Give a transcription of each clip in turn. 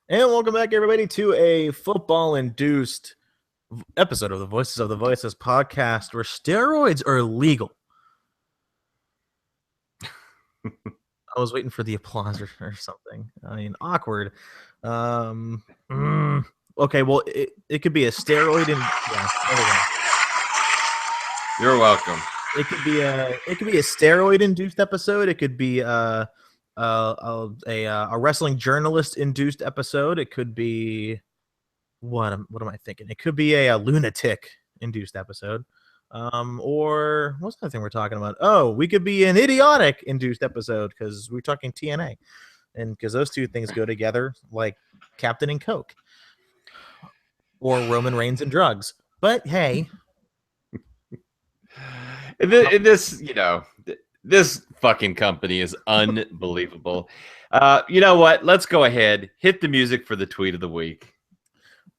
And welcome back, everybody, to a football-induced episode of the Voiceless podcast where steroids are legal. I was waiting for the applause or something. I mean, awkward. Um, okay, well, it could be a steroid and yeah, there we go. You're welcome. It could be a steroid-induced episode. It could be a wrestling journalist-induced episode. It could be what am I thinking? It could be a lunatic induced episode. Or what's the other thing we're talking about? Oh, we could be an idiotic induced episode because we're talking TNA. And because those two things go together like Captain and Coke. Or Roman Reigns and drugs. But hey. This fucking company is unbelievable. You know what? Let's go ahead. Hit the music for the tweet of the week.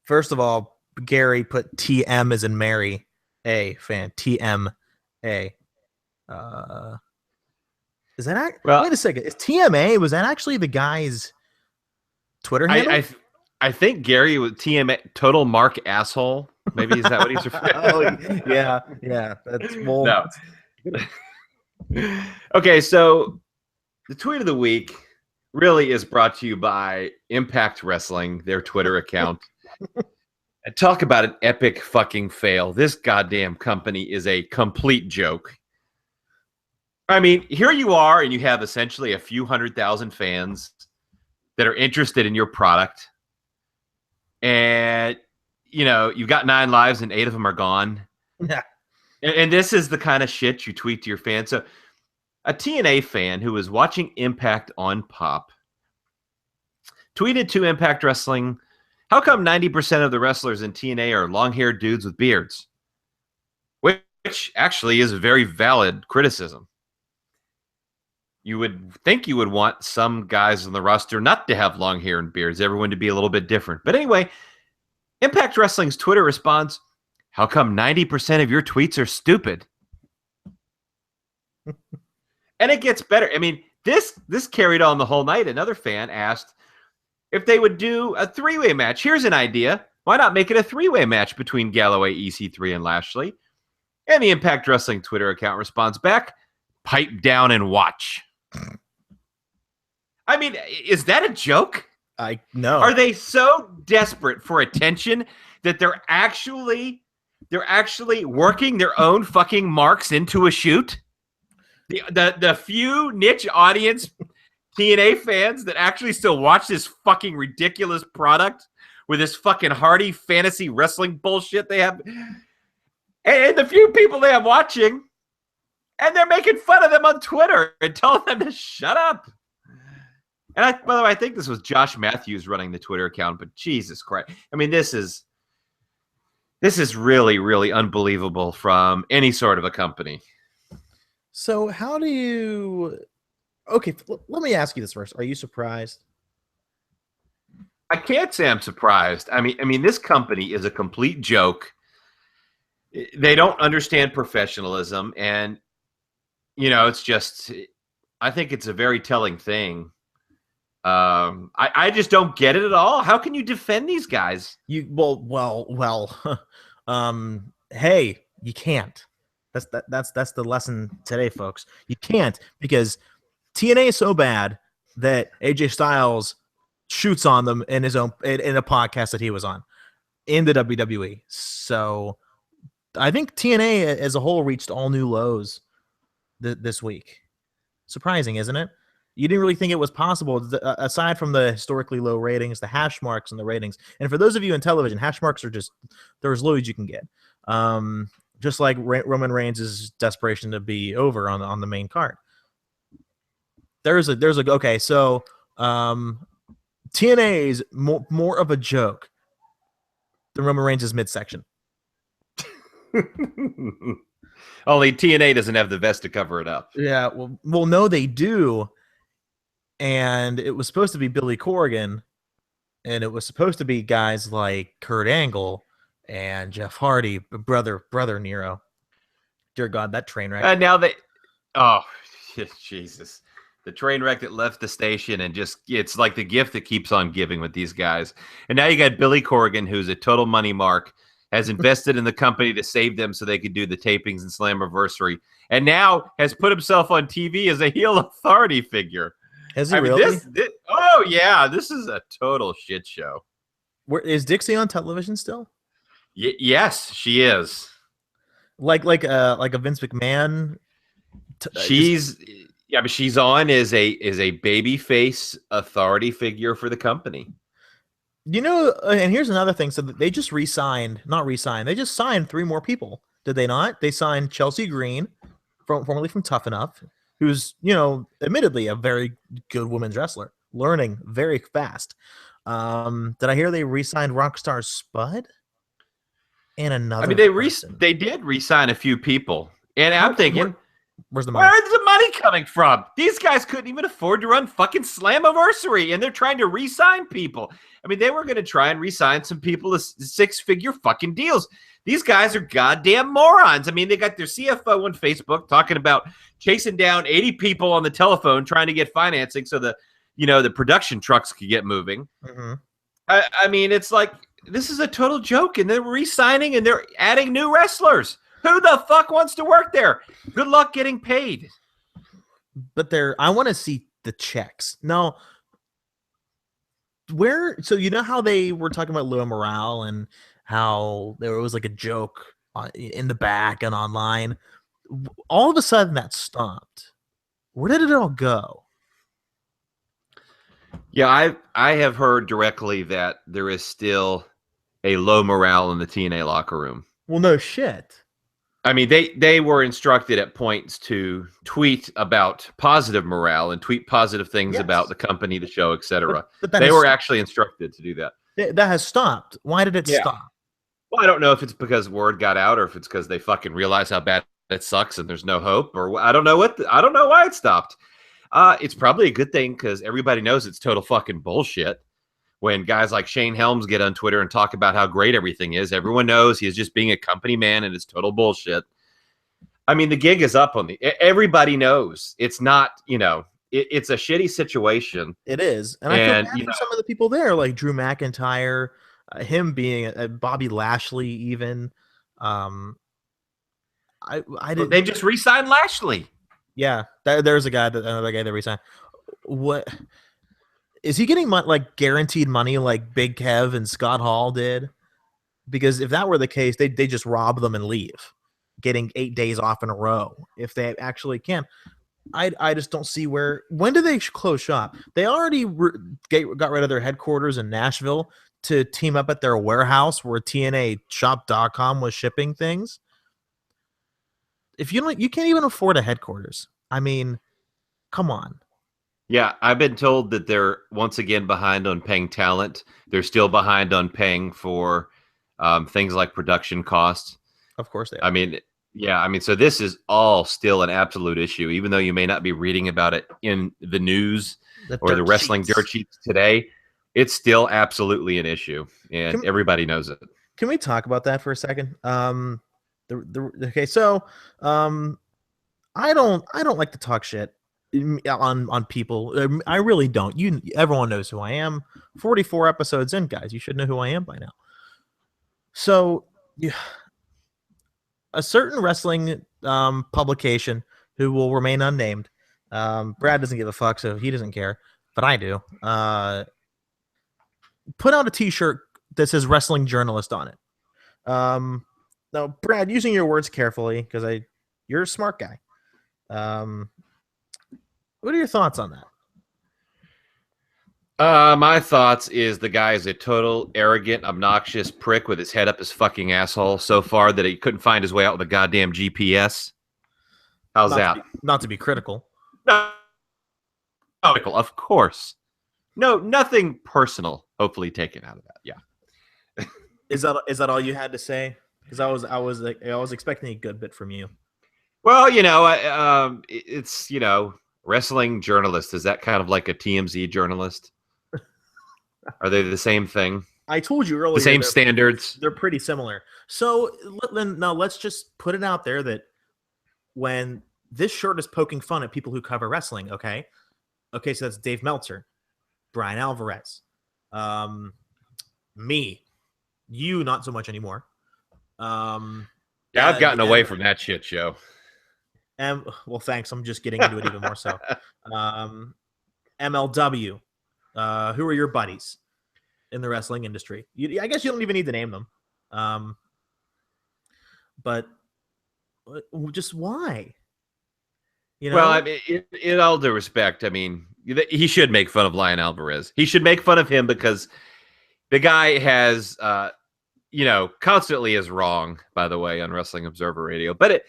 First of all, Gary put TM as in Mary A fan. TMA. Is that wait a second? Is TMA, was that actually the guy's Twitter handle? I think Gary was TMA, total Mark asshole. Maybe is that what he's referring to? Yeah. That's no. Okay, so the tweet of the week really is brought to you by Impact Wrestling, their Twitter account. And talk about an epic fucking fail. This goddamn company is a complete joke. I mean, here you are, and you have essentially a few 100,000 fans that are interested in your product. And, you've got 9 lives and 8 of them are gone. Yeah. And this is the kind of shit you tweet to your fans. So a TNA fan who was watching Impact on Pop tweeted to Impact Wrestling, how come 90% of the wrestlers in TNA are long-haired dudes with beards? Which actually is a very valid criticism. You would think you would want some guys on the roster not to have long hair and beards, everyone to be a little bit different. But anyway, Impact Wrestling's Twitter responds, how come 90% of your tweets are stupid? And it gets better. I mean, this carried on the whole night. Another fan asked if they would do a 3-way match. Here's an idea. Why not make it a 3-way match between Galloway, EC3, and Lashley? And the Impact Wrestling Twitter account responds back, pipe down and watch. I mean, is that a joke? I know. Are they so desperate for attention that they're actually working their own fucking marks into a shoot? The few niche audience TNA fans that actually still watch this fucking ridiculous product with this fucking hardy fantasy wrestling bullshit they have, and the few people they have watching, and they're making fun of them on Twitter and telling them to shut up. And by the way, I think this was Josh Matthews running the Twitter account, but Jesus Christ. I mean, this is really, really unbelievable from any sort of a company. So how do you... Okay, let me ask you this first. Are you surprised? I can't say I'm surprised. I mean, this company is a complete joke. They don't understand professionalism, and it's just, I think it's a very telling thing. I just don't get it at all. How can you defend these guys? Hey, you can't. That's the lesson today, folks. You can't, because TNA is so bad that AJ Styles shoots on them in his own in a podcast that he was on in the WWE. So I think TNA as a whole reached all new lows this week. Surprising, isn't it? You didn't really think it was possible, aside from the historically low ratings, the hash marks and the ratings. And for those of you in television, hash marks are they're as low as you can get. Just like Roman Reigns' desperation to be over on the main card. Okay, so TNA is more of a joke than Roman Reigns' midsection. Only TNA doesn't have the vest to cover it up. Yeah, well, no, they do. And it was supposed to be Billy Corgan, and it was supposed to be guys like Kurt Angle and Jeff Hardy, brother Nero. Dear God, that train wreck. And now oh, Jesus. The train wreck that left the station and just, it's like the gift that keeps on giving with these guys. And now you got Billy Corgan, who's a total money mark, has invested in the company to save them so they could do the tapings and Slammiversary, and now has put himself on TV as a heel authority figure. Is he really? Oh yeah, this is a total shit show. Is Dixie on television still? Yes, she is. Like a Vince McMahon. But she's on as a babyface authority figure for the company. You know, and here's another thing. So they just not re-signed. They just signed 3 more people. Did they not? They signed Chelsea Green, formerly from Tough Enough, who's, admittedly a very good women's wrestler, learning very fast. Did I hear they re-signed Rockstar Spud? And another. They did re-sign a few people, and I'm thinking, where's the money? Where's the money coming from? These guys couldn't even afford to run fucking Slammiversary, and they're trying to re-sign people. I mean, they were going to try and re-sign some people to 6-figure fucking deals. These guys are goddamn morons. I mean, they got their CFO on Facebook talking about chasing down 80 people on the telephone trying to get financing so the production trucks could get moving. Mm-hmm. I mean, it's like, this is a total joke, and they're re-signing and they're adding new wrestlers. Who the fuck wants to work there? Good luck getting paid. But I want to see the checks. Now, so you know how they were talking about Lua Morale and how there was like a joke in the back and online. All of a sudden that stopped. Where did it all go? Yeah, I have heard directly that there is still a low morale in the TNA locker room. Well, no shit. I mean, they were instructed at points to tweet about positive morale and tweet positive things about the company, the show, etc. But they were actually instructed to do that. That has stopped. Why did it stop? Well, I don't know if it's because word got out or if it's because they fucking realize how bad it sucks and there's no hope, or I don't know why it stopped. It's probably a good thing because everybody knows it's total fucking bullshit. When guys like Shane Helms get on Twitter and talk about how great everything is, everyone knows he's just being a company man and it's total bullshit. I mean, the gig is up everybody knows it's not, it's a shitty situation. It is. And I feel bad for some of the people there, like Drew McIntyre, him being Bobby Lashley, even. They just re-signed Lashley. Yeah, there's another guy that re-signed. What is he getting? Like guaranteed money, like Big Kev and Scott Hall did? Because if that were the case, they just rob them and leave, getting 8 days off in a row if they actually can. I just don't see when do they close shop? They already got rid of their headquarters in Nashville to team up at their warehouse where TNAshop.com was shipping things. If you can't even afford a headquarters. I mean, come on. Yeah, I've been told that they're once again behind on paying talent. They're still behind on paying for things like production costs. Of course they are. I mean, so this is all still an absolute issue, even though you may not be reading about it in the news or the wrestling dirt sheets today. It's still absolutely an issue, and everybody knows it. Can we talk about that for a second? Okay, so I don't like to talk shit on people. I really don't. Everyone knows who I am. 44 episodes in, guys. You should know who I am by now. So, a certain wrestling publication who will remain unnamed. Brad doesn't give a fuck, so he doesn't care, but I do. Put out a T-shirt that says "Wrestling Journalist" on it. Now, Brad, using your words carefully, because you're a smart guy. What are your thoughts on that? My thoughts is the guy is a total arrogant, obnoxious prick with his head up his fucking asshole so far that he couldn't find his way out with a goddamn GPS. How's that? Not to be critical. No, of course. No, nothing personal. Hopefully taken out of that. Yeah. Is that all you had to say? Because I was expecting a good bit from you. Well, it's wrestling journalist. Is that kind of like a TMZ journalist? Are they the same thing? I told you earlier. The same standards. They're pretty similar. So now let's just put it out there that when this shirt is poking fun at people who cover wrestling, okay, Okay, so that's Dave Meltzer, Brian Alvarez, me, you, not so much anymore. Yeah, I've gotten away from that shit show. Well, thanks. I'm just getting into it even more so. MLW. Who are your buddies in the wrestling industry? I guess you don't even need to name them. But just why? You know? Well, I mean, in all due respect, I mean, he should make fun of Lion Alvarez. He should make fun of him because the guy has, constantly is wrong, by the way, on Wrestling Observer Radio. But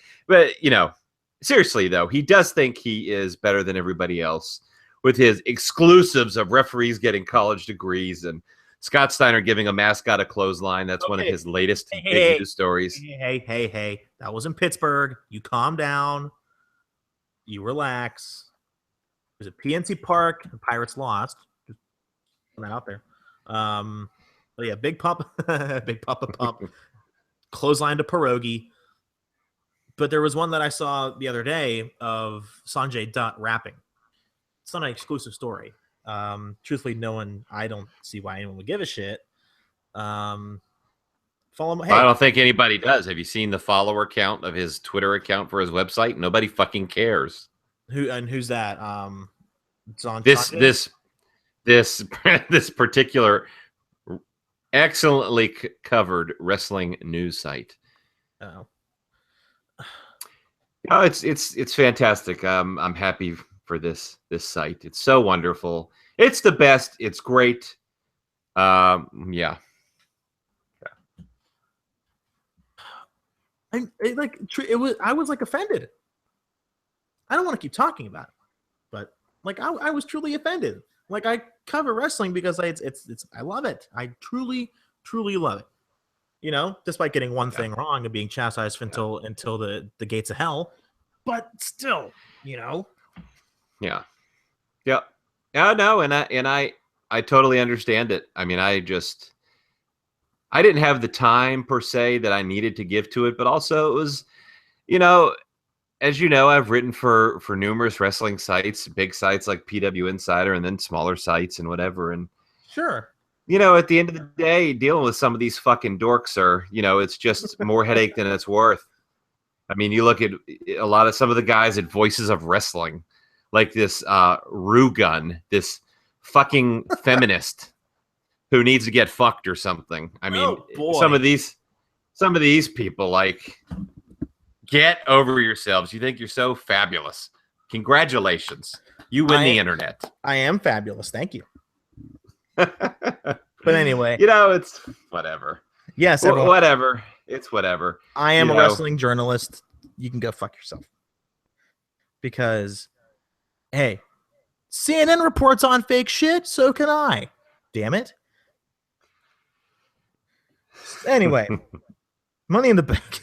seriously, though, he does think he is better than everybody else with his exclusives of referees getting college degrees and Scott Steiner giving a mascot a clothesline. That's one of his latest big news stories. Hey. That was in Pittsburgh. You calm down. You relax. It was at PNC Park. The Pirates lost. Just put that out there. But yeah, Big Papa Pump. Clothesline to Pierogi. But there was one that I saw the other day of Sanjay Dutt rapping. It's not an exclusive story. Truthfully, I don't see why anyone would give a shit. Follow him. Hey, I don't think anybody does. Have you seen the follower count of his Twitter account for his website? Nobody fucking cares. Who's that? It's on this particular excellently covered wrestling news site. Oh, it's fantastic. I'm happy for this site. It's so wonderful. It's the best. It's great. Yeah. I was like offended. I don't want to keep talking about it, but like I was truly offended. Like I cover wrestling because I love it. I truly love it. You know, despite getting one thing wrong and being chastised until the gates of hell, but still, you know. Yeah. No, and I totally understand it. I mean, I didn't have the time per se that I needed to give to it, but also it was, as you know, I've written for numerous wrestling sites, big sites like PW Insider, and then smaller sites and whatever. And sure, at the end of the day, dealing with some of these fucking dorks it's just more headache than it's worth. I mean, you look at some of the guys at Voices of Wrestling, like this Rugun, this fucking feminist who needs to get fucked or something. I mean, some of these people, like, get over yourselves. You think you're so fabulous. Congratulations. You win the internet. I am fabulous. Thank you. But anyway, it's whatever. Yes, whatever. It's whatever. I am a wrestling journalist. You can go fuck yourself. Because, hey, CNN reports on fake shit, so can I. Damn it. Anyway, Money in the Bank.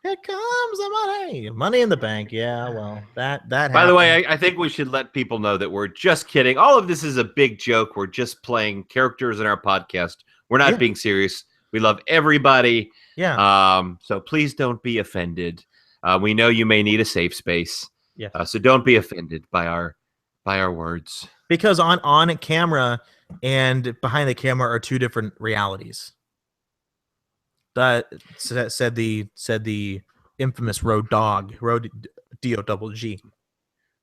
Here comes the money. Money in the Bank. Yeah, well, that By happened. the way, I think we should let people know that we're just kidding. All of this is a big joke. We're just playing characters in our podcast. We're not being serious. We love everybody. Yeah. So please don't be offended. We know you may need a safe space. Yeah. So don't be offended by our words. Because on camera and behind the camera are two different realities. That said the infamous Road D-O-G.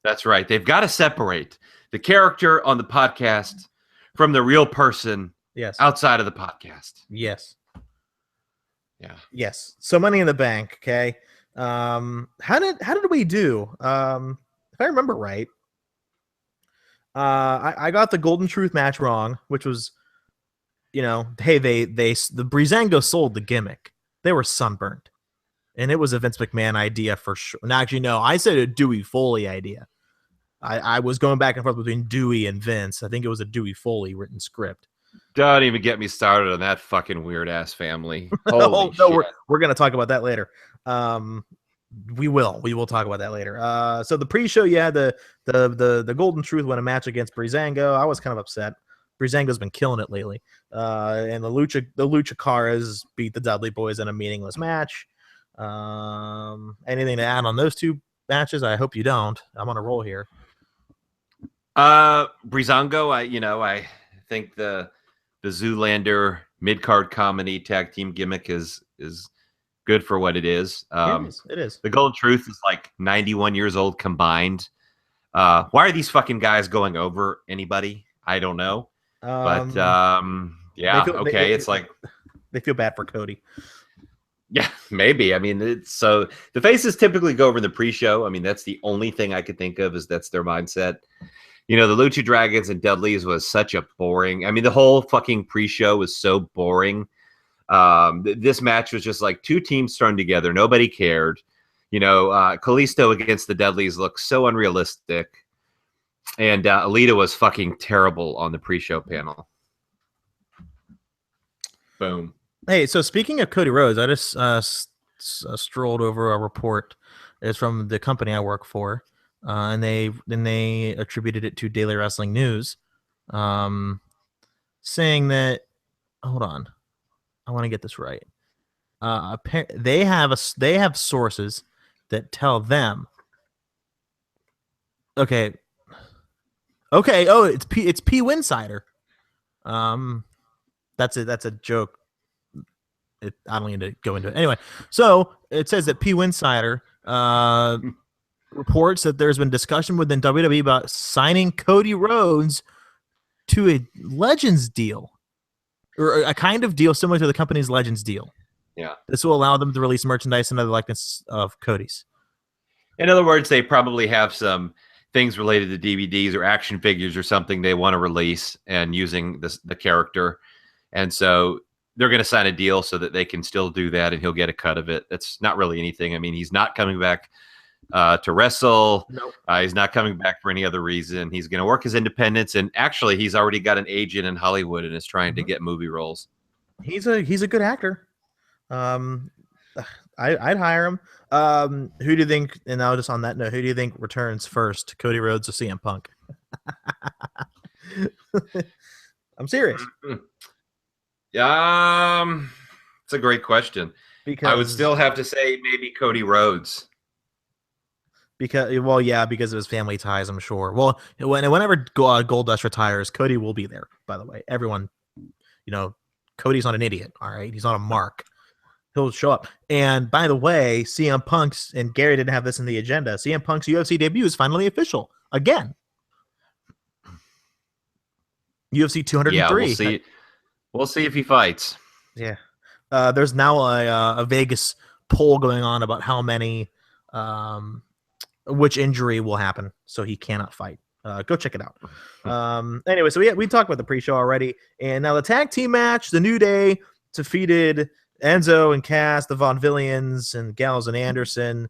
That's right. They've got to separate the character on the podcast from the real person. Yes. Outside of the podcast. Yes. Yeah. Yes. So Money in the Bank. Okay. How did we do? If I remember right, I got the Golden Truth match wrong, which was, hey, the Breezango sold the gimmick. They were sunburned, and it was a Vince McMahon idea for sure. No, actually, no, I said a Dewey Foley idea. I was going back and forth between Dewey and Vince. I think it was a Dewey Foley written script. Don't even get me started on that fucking weird ass family. Holy shit. We're gonna talk about that later. We will talk about that later. So the pre-show, the Golden Truth won a match against Breezango. I was kind of upset. Breezango's been killing it lately. And the Lucha Caras beat the Dudley Boys in a meaningless match. Anything to add on those two matches? I hope you don't. I'm on a roll here. Breezango, I think the Zoolander mid-card comedy tag team gimmick is good for what it is. It is. The Golden Truth is like 91 years old combined. Why are these fucking guys going over anybody? I don't know. But yeah, okay. It's like they feel bad for Cody. Yeah, maybe. I mean, it's so the faces typically go over in the pre-show. I mean, that's the only thing I could think of is that's their mindset. The Lucha Dragons and Dudleys was such a boring. I mean, the whole fucking pre-show was so boring. This match was just like two teams thrown together. Nobody cared. Kalisto against the Dudleys looked so unrealistic. And Alita was fucking terrible on the pre-show panel. Boom. Hey, so speaking of Cody Rhodes, I just strolled over a report. It's from the company I work for, and they attributed it to Daily Wrestling News, saying that. Hold on, I want to get this right. They have sources that tell them. Okay. Oh, it's P Winsider. That's a joke. I don't need to go into it. Anyway, so it says that P. Winsider reports that there's been discussion within WWE about signing Cody Rhodes to a Legends deal, or a kind of deal similar to the company's Legends deal. Yeah. This will allow them to release merchandise and other likeness of Cody's. In other words, they probably have some things related to DVDs or action figures or something they want to release and using the character. And so they're going to sign a deal so that they can still do that and he'll get a cut of it. That's not really anything. I mean, he's not coming back to wrestle. Nope. He's not coming back for any other reason. He's going to work his independence. And actually, he's already got an agent in Hollywood and is trying to get movie roles. He's a good actor. I'd hire him. Who do you think, and now just on that note, who do you think returns first, Cody Rhodes or CM Punk? I'm serious. It's a great question. Because I would still have to say maybe Cody Rhodes. Because of his family ties, I'm sure. Well, whenever Goldust retires, Cody will be there. By the way, everyone, Cody's not an idiot. All right, he's not a mark. He'll show up. And by the way, CM Punk's, and Gary didn't have this in the agenda, CM Punk's UFC debut is finally official again. UFC 203. Yeah, we'll see. We'll see if he fights. Yeah. There's now a Vegas poll going on about how many, which injury will happen, so he cannot fight. Go check it out. Anyway, so we talked about the pre-show already, and now the tag team match, the New Day defeated Enzo and Cass, the Vaudevillians, and Gallows and Anderson.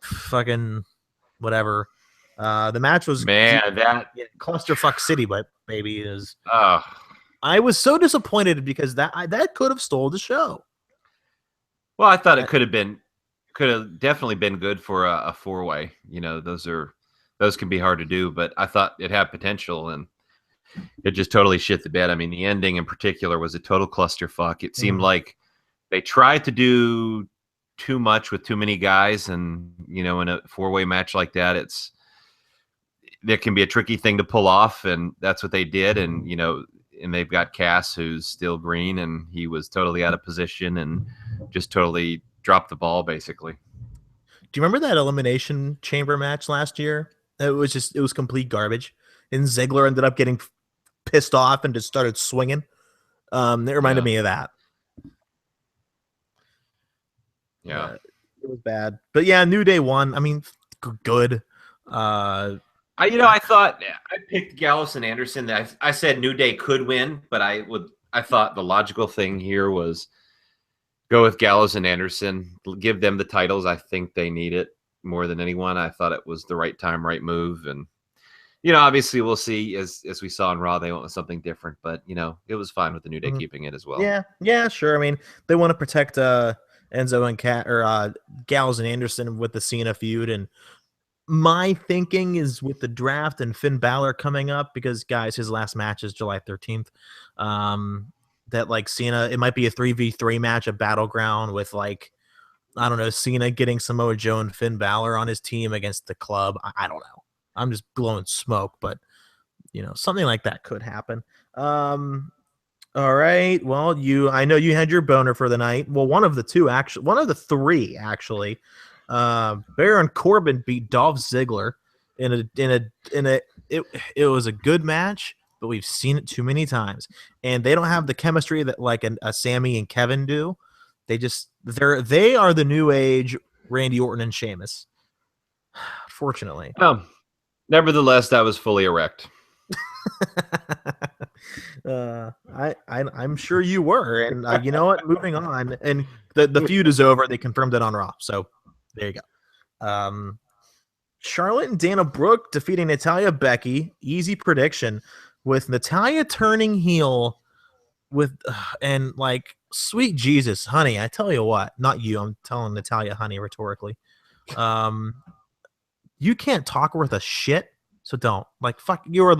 Fucking whatever. The match was that clusterfuck city, but baby is. I was so disappointed because that could have stole the show. Well, I thought it could have definitely been good for a four-way. Those can be hard to do, but I thought it had potential, and it just totally shit the bed. I mean, the ending in particular was a total clusterfuck. It seemed like they tried to do too much with too many guys, and in a four-way match like that, that can be a tricky thing to pull off, and that's what they did. And and they've got Cass, who's still green, and he was totally out of position and just totally dropped the ball, basically. Do you remember that Elimination Chamber match last year? It was complete garbage. And Ziggler ended up getting pissed off and just started swinging. It reminded me of that. Yeah. It was bad. But yeah, New Day won. I mean, good. I thought I picked Gallows and Anderson. I said New Day could win, but I thought the logical thing here was go with Gallows and Anderson, give them the titles. I think they need it more than anyone. I thought it was the right time, right move. And, obviously we'll see as we saw in Raw, they went with something different, but it was fine with the New Day keeping it as well. Yeah, sure. I mean, they want to protect Enzo and Gallows and Anderson with the Cena feud, and my thinking is with the draft and Finn Balor coming up, because guys, his last match is July 13th. That like Cena, it might be a 3v3 match, a battleground with I don't know, Cena getting Samoa Joe and Finn Balor on his team against the Club. I don't know. I'm just blowing smoke, but something like that could happen. All right. Well, I know you had your boner for the night. Well, one of the three actually. Baron Corbin beat Dolph Ziggler it was a good match, but we've seen it too many times, and they don't have the chemistry that like a Sammy and Kevin do. They are the new age Randy Orton and Sheamus. Fortunately. Nevertheless, that was fully erect. I'm sure you were, and you know what? Moving on, and the feud is over. They confirmed it on Raw, so there you go. Charlotte and Dana Brooke defeating Natalya, Becky. Easy prediction, with Natalya turning heel, and like sweet Jesus, honey. I tell you what, not you. I'm telling Natalya, honey, rhetorically. You can't talk worth a shit. So don't fuck. You are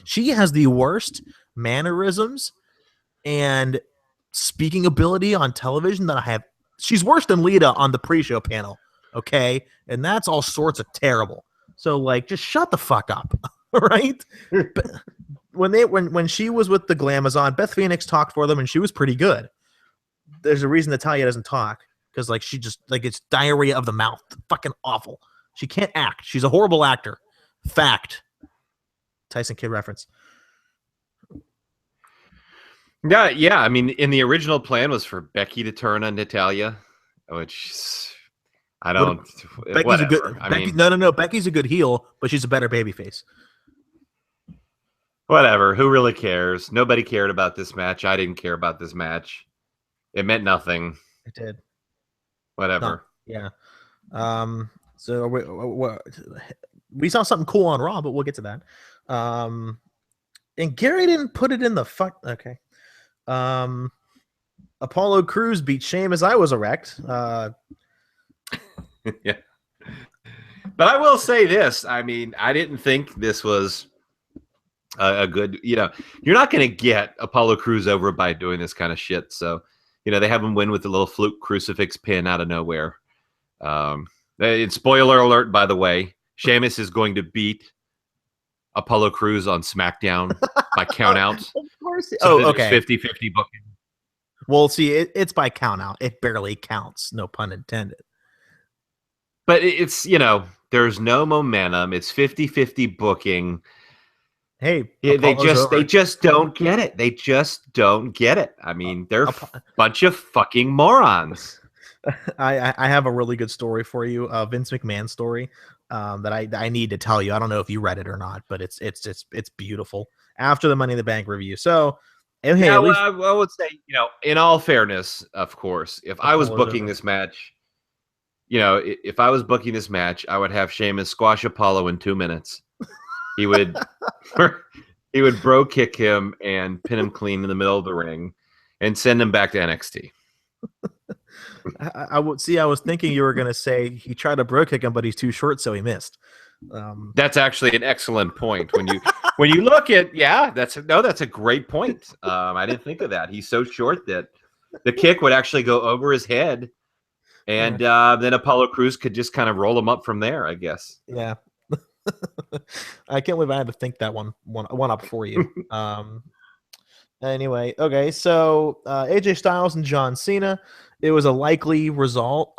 she has the worst mannerisms and speaking ability on television that I have. She's worse than Lita on the pre-show panel. Okay. And that's all sorts of terrible. So just shut the fuck up. Right. when she was with the Glamazon, Beth Phoenix talked for them and she was pretty good. There's a reason Natalya doesn't talk. Cause she just it's diarrhea of the mouth. Fucking awful. She can't act. She's a horrible actor. Fact. Tyson Kidd reference. Yeah. I mean, in the original plan was for Becky to turn on Natalya, which I don't. Becky's whatever. No. Becky's a good heel, but she's a better babyface. Whatever. Who really cares? Nobody cared about this match. I didn't care about this match. It meant nothing. It did. Whatever. No. Yeah. So we saw something cool on Raw, but we'll get to that. And Gary didn't put it in the fuck. Okay. Apollo Crews beat Sheamus. I was erect. Yeah. But I will say this. I mean, I didn't think this was a good, you're not going to get Apollo Crews over by doing this kind of shit. So, they have him win with a little fluke crucifix pin out of nowhere. It's spoiler alert, by the way. Sheamus is going to beat Apollo Crews on SmackDown by countout. Of course. So okay. 50-50 booking. Well, see, it's by countout. It barely counts. No pun intended. But it's, there's no momentum. It's 50-50 booking. Hey, they just don't get it. They just don't get it. I mean, they're a bunch of fucking morons. I have a really good story for you, Vince McMahon story that I need to tell you. I don't know if you read it or not, but it's beautiful. After the Money in the Bank review, so hey, I would say, in all fairness, of course, if I was booking this match, if I was booking this match, I would have Sheamus squash Apollo in 2 minutes. He would bro kick him and pin him clean in the middle of the ring, and send him back to NXT. I was thinking you were going to say he tried to bro kick him, but he's too short, so he missed. That's actually an excellent point. When you look at, that's a great point. I didn't think of that. He's so short that the kick would actually go over his head, and then Apollo Crews could just kind of roll him up from there, I guess. Yeah. I can't believe I had to think that one up for you. Anyway, okay, so AJ Styles and John Cena. It was a likely result.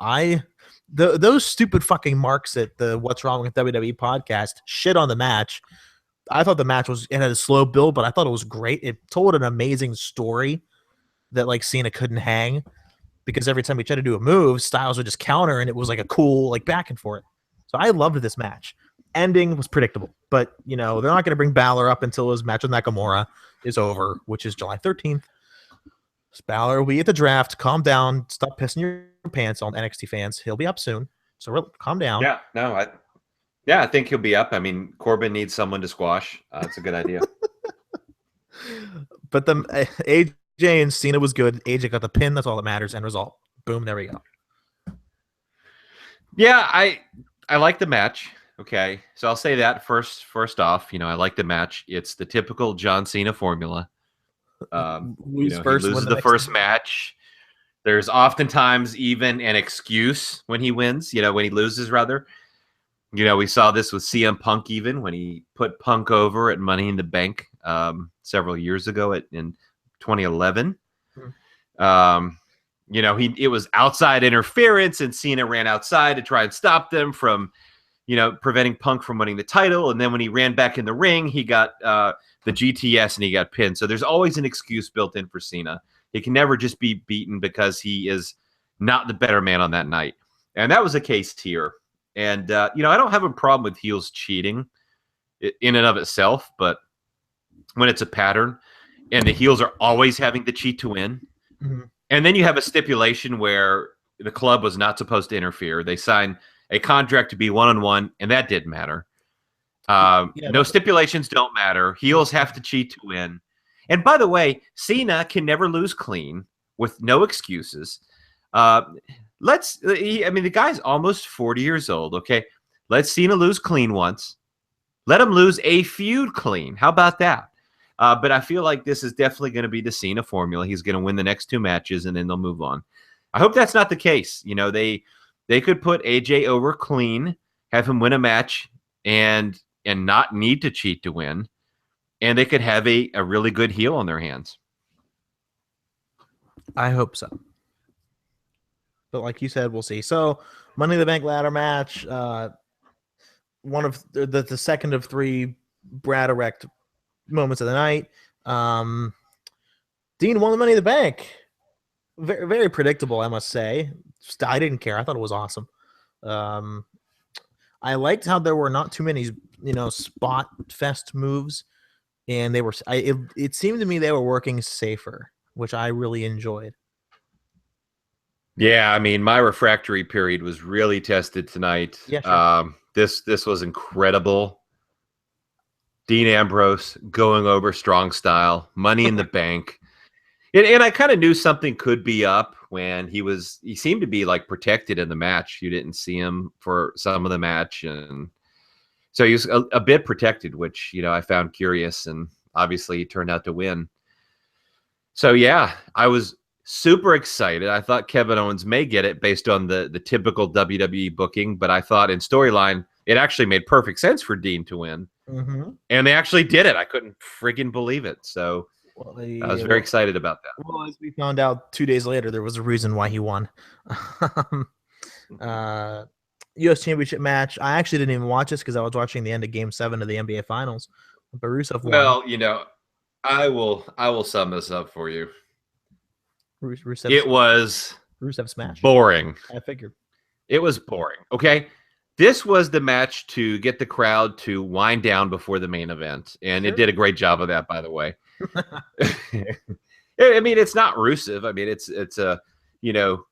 Those stupid fucking marks at the What's Wrong with WWE podcast shit on the match. I thought the match it had a slow build, but I thought it was great. It told an amazing story that Cena couldn't hang, because every time he tried to do a move, Styles would just counter, and it was a cool back and forth. So I loved this match. Ending was predictable, but they're not going to bring Balor up until his match with Nakamura is over, which is July 13th. Balor will be at the draft. Calm down. Stop pissing your pants on NXT fans. He'll be up soon. So calm down. Yeah, no, I think he'll be up. I mean, Corbin needs someone to squash. It's a good idea. But the AJ and Cena was good. AJ got the pin. That's all that matters. End result. Boom. There we go. Yeah, I like the match. Okay, so I'll say that first off. I like the match. It's the typical John Cena formula. He loses the first match. There's oftentimes even an excuse when he wins. When he loses, rather. You know, we saw this with CM Punk even when he put Punk over at Money in the Bank several years ago in 2011. You know, it was outside interference, and Cena ran outside to try and stop them from, you know, preventing Punk from winning the title. And then when he ran back in the ring, he got the GTS and he got pinned. So there's always an excuse built in for Cena. He can never just be beaten because he is not the better man on that night. And that was the case here. And, you know, I don't have a problem with heels cheating in and of itself, but when it's a pattern and the heels are always having to cheat to win, and then you have a stipulation where the club was not supposed to interfere. They signed a contract to be one-on-one, and that didn't matter. No stipulations don't matter. Heels have to cheat to win. And by the way, Cena can never lose clean with no excuses. I mean, the guy's almost 40 years old, okay? Let Cena lose clean once. Let him lose a feud clean. How about that? But I feel like this is definitely going to be the Cena formula. He's going to win the next 2 matches, and then they'll move on. I hope that's not the case. You know, they could put AJ over clean, have him win a match, and not need to cheat to win, and they could have a really good heel on their hands. I hope so. But like you said, we'll see. So, Money in the Bank ladder match, one of the second of 3 Brad erect moments of the night. Dean won the Money in the Bank. Very, very predictable, I must say. I didn't care. I thought it was awesome. I liked how there were not too many, you know, spot fest moves, and they were. It seemed to me they were working safer, which I really enjoyed. Yeah, I mean, my refractory period was really tested tonight. Yeah, sure. This was incredible. Dean Ambrose going over strong style, Money in the Bank. And I kind of knew something could be up when he seemed to be like protected in the match. You didn't see him for some of the match. And so he was a bit protected, which, you know, I found curious, and obviously he turned out to win. So yeah, I was super excited. I thought Kevin Owens may get it based on the typical WWE booking, but I thought in storyline, it actually made perfect sense for Dean to win. And they actually did it. I couldn't friggin' believe it. So I was very excited about that. Well, as we found out 2 days later, there was a reason why he won. U.S. Championship match. I actually didn't even watch this because I was watching the end of Game 7 of the NBA Finals. But Rusev won. Well, you know, I will sum this up for you. It was Rusev smash. Boring. I figured. It was boring. Okay. This was the match to get the crowd to wind down before the main event. And It did a great job of that, by the way. I mean, it's not Rusev. I mean, it's a, you know,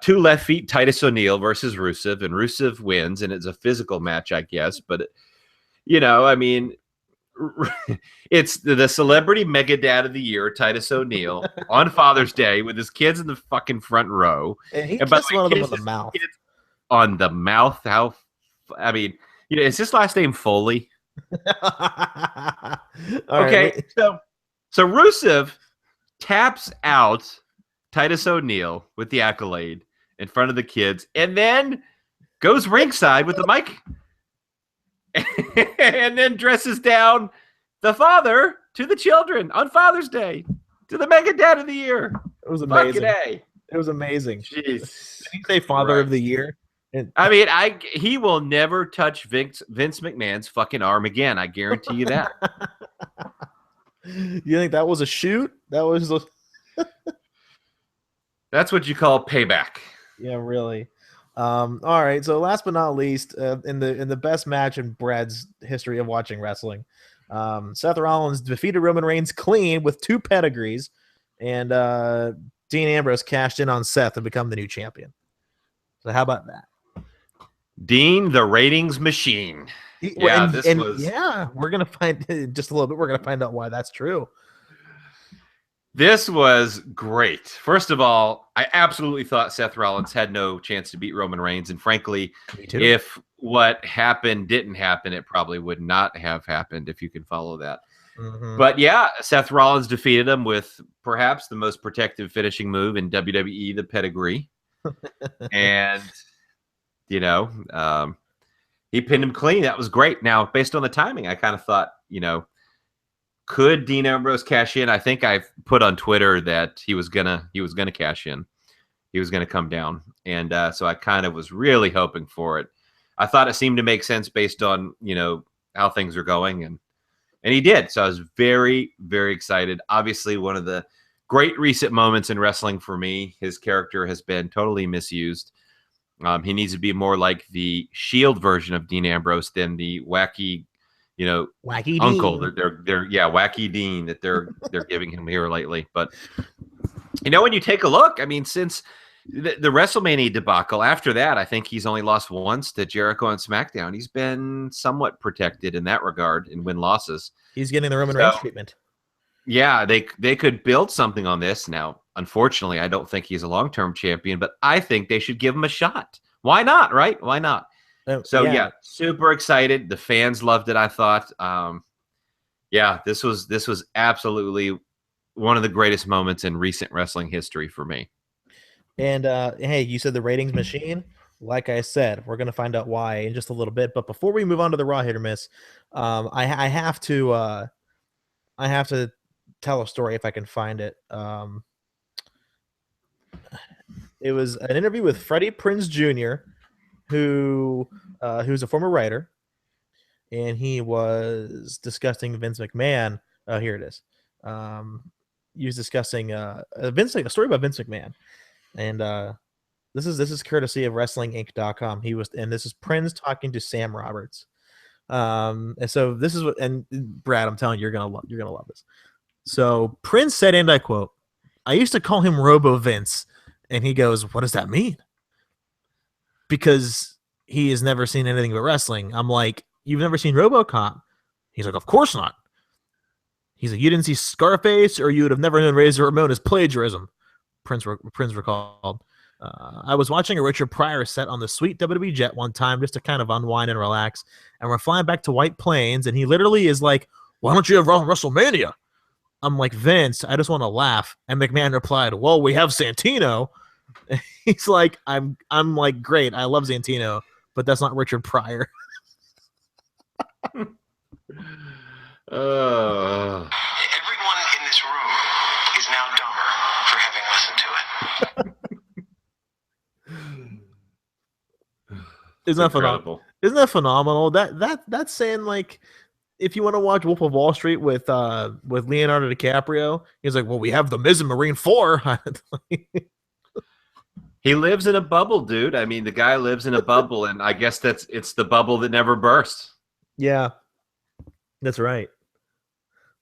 2 left feet Titus O'Neil versus Rusev, and Rusev wins, and it's a physical match, I guess. But, you know, I mean, it's the celebrity mega dad of the year, Titus O'Neil, on Father's Day with his kids in the fucking front row. And he kissed one of them on the mouth. On the mouth? How? I mean, you know, is his last name Foley? Okay, right. so Rusev taps out Titus O'Neil with the accolade in front of the kids, and then goes ringside with the mic, and then dresses down the father to the children on Father's Day, to the mega dad of the year. It was amazing. It was amazing. Jeez. Did he say Father of the Year? I mean, he will never touch Vince McMahon's fucking arm again. I guarantee you that. You think that was a shoot? That was That's what you call payback. Yeah, really. All right. So last but not least, in the best match in Brad's history of watching wrestling, Seth Rollins defeated Roman Reigns clean with 2 pedigrees, and Dean Ambrose cashed in on Seth and become the new champion. So how about that? Dean, the ratings machine. Yeah, yeah, we're gonna find just a little bit. We're gonna find out why that's true. This was great. First of all, I absolutely thought Seth Rollins had no chance to beat Roman Reigns, and frankly, if what happened didn't happen, it probably would not have happened. If you can follow that. But yeah, Seth Rollins defeated him with perhaps the most protective finishing move in WWE, the pedigree. And, you know, He pinned him clean. That was great. Now, based on the timing, I kind of thought, could Dean Ambrose cash in? I think I put on Twitter that he was gonna cash in. He was gonna come down, and so I kind of was really hoping for it. I thought it seemed to make sense based on how things are going, and he did. So I was very, very excited. Obviously, one of the great recent moments in wrestling for me. His character has been totally misused. He needs to be more like the Shield version of Dean Ambrose than the wacky, Wacky uncle. Dean. They're wacky Dean that they're giving him here lately. But when you take a look, I mean, since the WrestleMania debacle, after that, I think he's only lost once to Jericho on SmackDown. He's been somewhat protected in that regard in win-losses. He's getting the Roman Reigns treatment. Yeah, they could build something on this. Now, unfortunately, I don't think he's a long-term champion, but I think they should give him a shot. Why not, right? Why not? So, yeah, super excited. The fans loved it, I thought. This was absolutely one of the greatest moments in recent wrestling history for me. And hey, you said the ratings machine. Like I said, we're gonna find out why in just a little bit. But before we move on to the Raw hit or miss, I have to tell a story if I can find it. It was an interview with Freddie Prinze Jr., who's a former writer, and he was discussing Vince McMahon. Oh, here it is. He was discussing a story about Vince McMahon. And this is courtesy of WrestlingInc.com. This is Prinze talking to Sam Roberts. And so this is and Brad, I'm telling you, you're gonna love this. So Prinze said, and I quote, "I used to call him Robo Vince," and he goes, "What does that mean?" Because he has never seen anything but wrestling. I'm like, "You've never seen RoboCop?" He's like, "Of course not." He's like, "You didn't see Scarface, or you would have never known Razor Ramon as plagiarism." Prinze recalled, "I was watching a Richard Pryor set on the sweet WWE jet one time just to kind of unwind and relax, and we're flying back to White Plains, and he literally is like, 'Why don't you have Raw and WrestleMania?' I'm like, 'Vince, I just want to laugh.' And McMahon replied, 'Well, we have Santino.'" He's like, I'm like, "Great, I love Santino, but that's not Richard Pryor." Everyone in this room is now dumber for having listened to it. Isn't that phenomenal? Isn't that phenomenal? That's saying, like, if you want to watch Wolf of Wall Street with Leonardo DiCaprio, he's like, "Well, we have the Miz and Marine 4." He lives in a bubble, dude. I mean, the guy lives in a bubble, and I guess it's the bubble that never bursts. Yeah, that's right.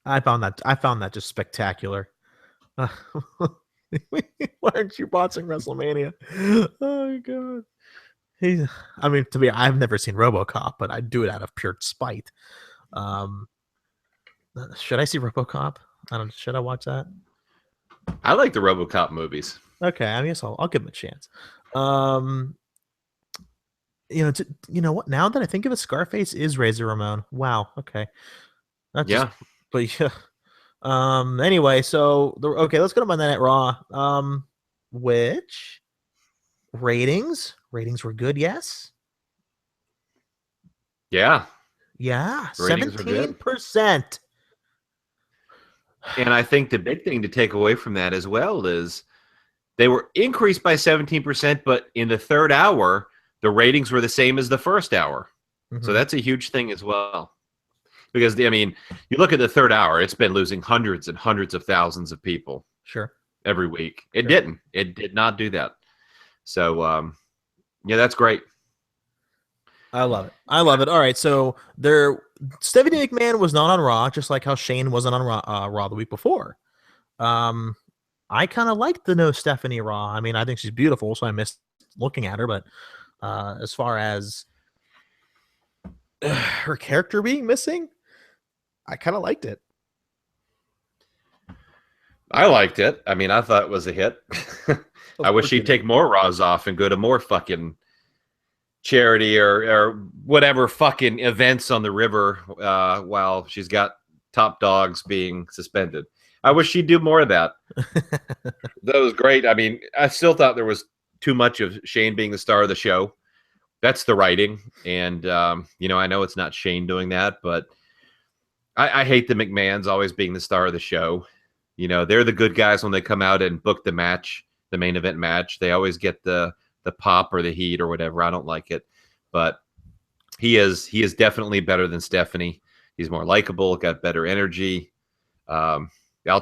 I found that just spectacular. Why aren't you watching WrestleMania? Oh god. I've never seen RoboCop, but I'd do it out of pure spite. Should I see RoboCop? Should I watch that? I like the RoboCop movies. Okay, I guess I'll give him a chance. You know what? Now that I think of it, Scarface is Razor Ramon. Wow. Okay. But yeah. Anyway, so let's go to Monday Night Raw. Which ratings were good? Yes. Yeah. Yeah. 17%. And I think the big thing to take away from that as well is they were increased by 17%, but in the third hour, the ratings were the same as the first hour. Mm-hmm. So that's a huge thing as well. Because, I mean, you look at the third hour, it's been losing hundreds and hundreds of thousands of people. Sure. Every week. It didn't. It did not do that. So, that's great. I love it. All right, so Stephanie McMahon was not on Raw, just like how Shane wasn't on Raw the week before. I kind of liked the no Stephanie Raw. I mean, I think she's beautiful, so I missed looking at her. But as far as her character being missing, I kind of liked it. I liked it. I mean, I thought it was a hit. I wish she'd take more Raws off and go to more fucking charity or whatever fucking events on the river while she's got top dogs being suspended. I wish she'd do more of that. That was great. I mean, I still thought there was too much of Shane being the star of the show. That's the writing, and I know it's not Shane doing that, but I hate the McMahons always being the star of the show. They're the good guys when they come out and book the match, the main event match. They always get the pop or the heat or whatever. I don't like it, but he is definitely better than Stephanie. He's more likable, got better energy. I'll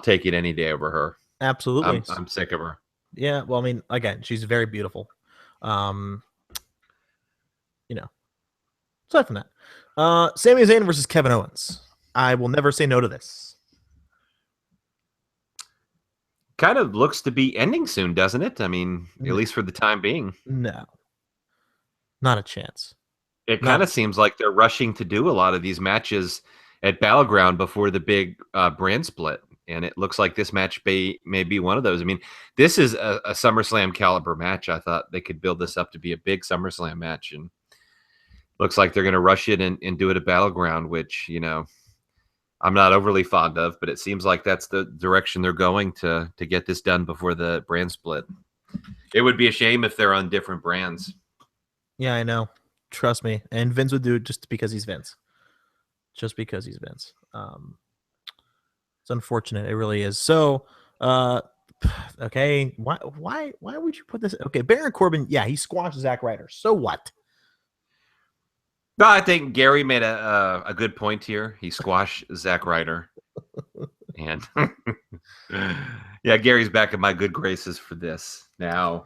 take it any day over her. Absolutely. I'm sick of her. Yeah, well, I mean, again, she's very beautiful. Aside from that, Sami Zayn versus Kevin Owens. I will never say no to this. Kind of looks to be ending soon, doesn't it? I mean, at least for the time being. No. Not a chance. It kind of seems like they're rushing to do a lot of these matches at Battleground before the big brand split. And it looks like this match may be one of those. I mean, this is a SummerSlam caliber match. I thought they could build this up to be a big SummerSlam match. And looks like they're going to rush it and do it at Battleground, which, I'm not overly fond of, but it seems like that's the direction they're going to get this done before the brand split. It would be a shame if they're on different brands. Yeah, I know. Trust me. And Vince would do it just because he's Vince. Just because he's Vince. It's unfortunate. It really is. So, okay. Why would you put this? Okay, Baron Corbin, yeah, he squashed Zack Ryder. So what? No, I think Gary made a good point here. He squashed Zack Ryder. And yeah, Gary's back in my good graces for this. Now,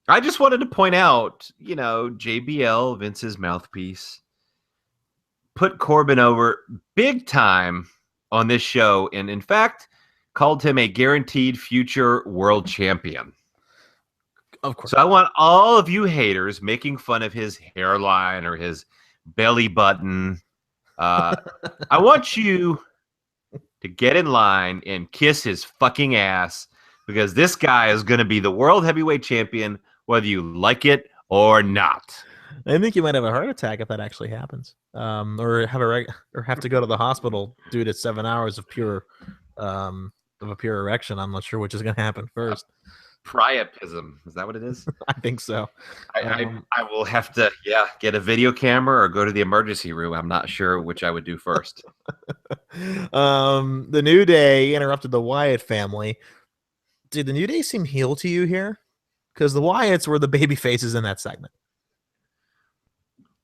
I just wanted to point out, JBL, Vince's mouthpiece, put Corbin over big time on this show, and in fact, called him a guaranteed future world champion. Of course. So I want all of you haters making fun of his hairline or his belly button. I want you to get in line and kiss his fucking ass, because this guy is going to be the world heavyweight champion, whether you like it or not. I think you might have a heart attack if that actually happens, or have to go to the hospital due to 7 hours of a pure erection. I'm not sure which is going to happen first. Priapism, is that what it is? I think so. I will have to get a video camera or go to the emergency room. I'm not sure which I would do first. The New Day interrupted the Wyatt family. Did the New Day seem heel to you here? Because the Wyatts were the baby faces in that segment.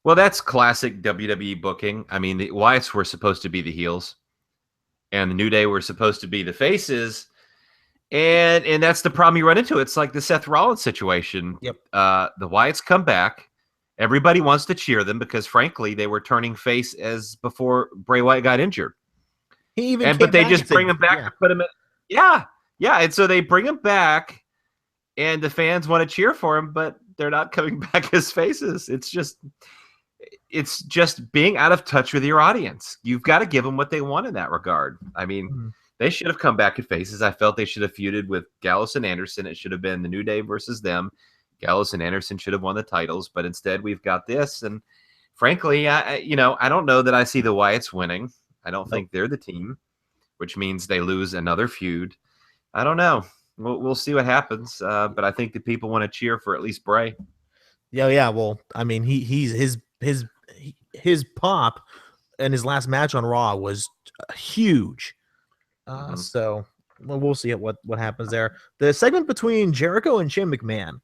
Well, that's classic WWE booking. I mean, the Wyatts were supposed to be the heels, and the New Day were supposed to be the faces. And that's the problem you run into. It's like the Seth Rollins situation. Yep. The Wyatts come back. Everybody wants to cheer them because, frankly, they were turning face as before Bray Wyatt got injured. But they just bring him back to put him in. Yeah. And so they bring him back, and the fans want to cheer for him, but they're not coming back as faces. It's just being out of touch with your audience. You've got to give them what they want in that regard. I mean, they should have come back as faces. I felt they should have feuded with Gallows and Anderson. It should have been the New Day versus them. Gallows and Anderson should have won the titles, but instead we've got this. And frankly, I don't know that I see the Wyatts winning. I don't think they're the team, which means they lose another feud. I don't know. We'll see what happens. But I think the people want to cheer for at least Bray. Yeah. Well, I mean, his pop and his last match on Raw was huge. So we'll see what happens there. The segment between Jericho and Shane McMahon.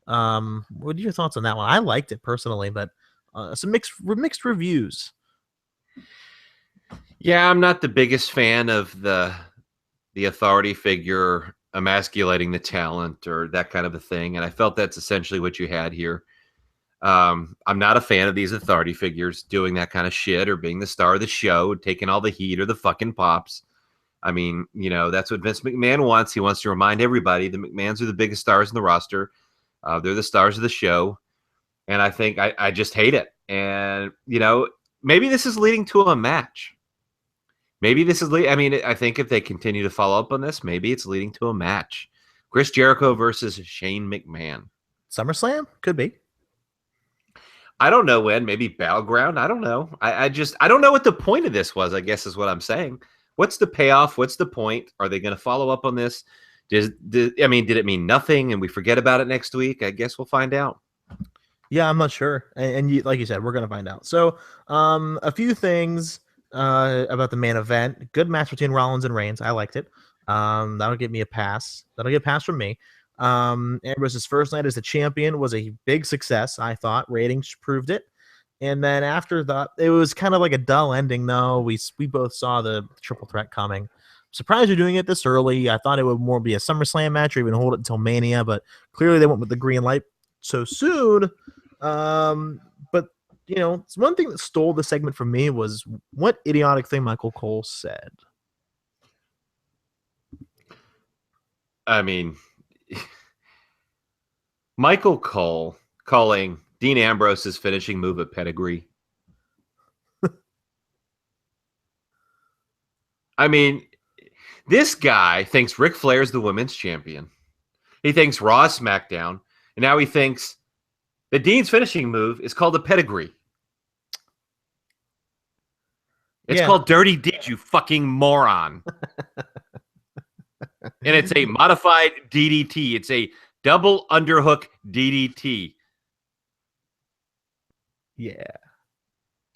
What are your thoughts on that one? I liked it personally, but some mixed reviews. Yeah, I'm not the biggest fan of the authority figure emasculating the talent or that kind of a thing, and I felt that's essentially what you had here. I'm not a fan of these authority figures doing that kind of shit or being the star of the show, taking all the heat or the fucking pops. I mean, that's what Vince McMahon wants. He wants to remind everybody the McMahons are the biggest stars in the roster. They're the stars of the show. And I think I just hate it. And, maybe this is leading to a match. Maybe this is I think if they continue to follow up on this, maybe it's leading to a match. Chris Jericho versus Shane McMahon. SummerSlam? Could be. I don't know when. Maybe Battleground. I don't know. I don't know what the point of this was, I guess is what I'm saying. What's the payoff? What's the point? Are they going to follow up on this? Did it mean nothing and we forget about it next week? I guess we'll find out. Yeah, I'm not sure. And you, like you said, we're gonna find out. So, a few things about the main event. Good match between Rollins and Reigns. I liked it. That'll give me a pass. That'll get a pass from me. Ambrose's first night as the champion was a big success. I thought ratings proved it. And then after that, it was kind of like a dull ending. Though we both saw the triple threat coming. Surprised you're doing it this early. I thought it would more be a SummerSlam match or even hold it until Mania, but clearly they went with the green light so soon. But one thing that stole the segment from me was what idiotic thing Michael Cole said. I mean, Michael Cole calling Dean Ambrose's finishing move a pedigree. I mean, this guy thinks Ric Flair's the women's champion. He thinks Raw is SmackDown. And now he thinks that Dean's finishing move is called a pedigree. It's called Dirty Deeds, you fucking moron. And it's a modified DDT. It's a double underhook DDT. Yeah.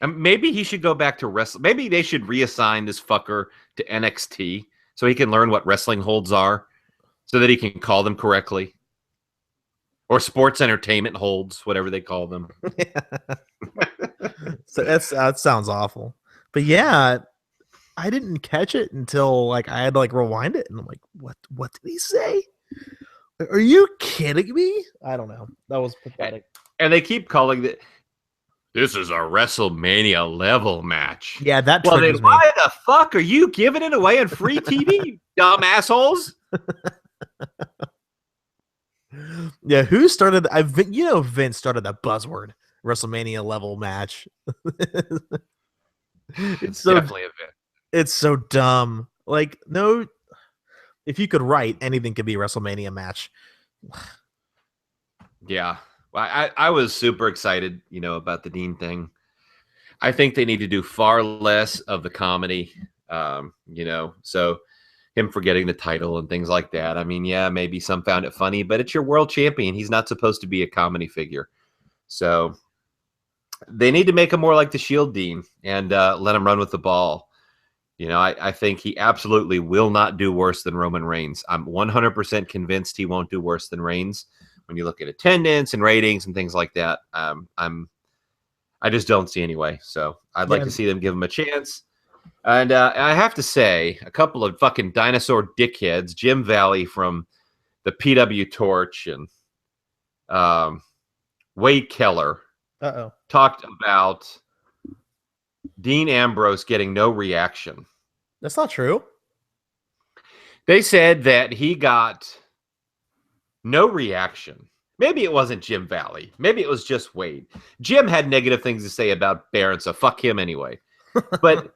Maybe he should go back to wrestling. Maybe they should reassign this fucker to NXT so he can learn what wrestling holds are so that he can call them correctly. Or sports entertainment holds, whatever they call them. So that sounds awful. But yeah, I didn't catch it until I had to rewind it, and I'm like, what did he say? Are you kidding me? I don't know. That was pathetic. And they keep calling it, this is a WrestleMania level match. Yeah, that well, triggers then why the fuck are you giving it away on free TV, you dumb assholes? Yeah, who started? Vince started that buzzword, WrestleMania level match. It's definitely a Vince. It's so dumb. No, if you could write, anything could be a WrestleMania match. Yeah. Well, I was super excited, about the Dean thing. I think they need to do far less of the comedy, so him forgetting the title and things like that. I mean, yeah, maybe some found it funny, but it's your world champion. He's not supposed to be a comedy figure. So they need to make him more like the Shield Dean and let him run with the ball. I think he absolutely will not do worse than Roman Reigns. I'm 100% convinced he won't do worse than Reigns. When you look at attendance and ratings and things like that, I just don't see any way. So I'd like to see them give him a chance. And I have to say, a couple of fucking dinosaur dickheads, Jim Valley from the PW Torch and Wade Keller, talked about Dean Ambrose getting no reaction. That's not true. They said that he got no reaction. Maybe it wasn't Jim Valley. Maybe it was just Wade. Jim had negative things to say about Baron, so fuck him anyway. But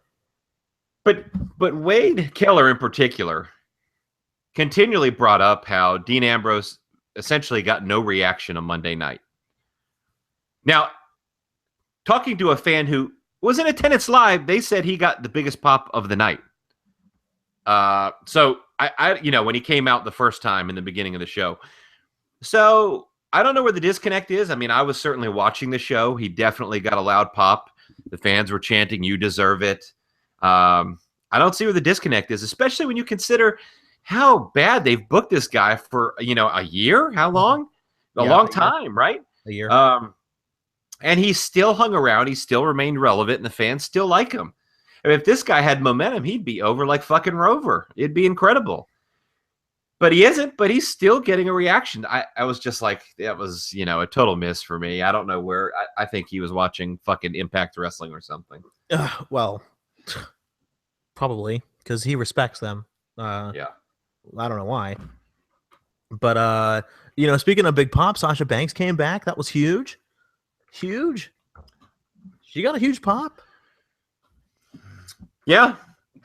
Wade Keller in particular continually brought up how Dean Ambrose essentially got no reaction on Monday night. Now, talking to a fan who was in attendance live, they said he got the biggest pop of the night. So I when he came out the first time in the beginning of the show. So I don't know where the disconnect is. I mean, I was certainly watching the show. He definitely got a loud pop. The fans were chanting, "You deserve it." I don't see where the disconnect is, especially when you consider how bad they've booked this guy for, a year. How long? A long time, right? A year. And he still hung around. He still remained relevant, and the fans still like him. I mean, if this guy had momentum, he'd be over like fucking Rover. It'd be incredible. But he isn't, but he's still getting a reaction. I was just like, that was, a total miss for me. I don't know where. I think he was watching fucking Impact Wrestling or something. Well, probably, because he respects them. Yeah. I don't know why. But, speaking of big pop, Sasha Banks came back. That was huge. Huge. She got a huge pop. Yeah.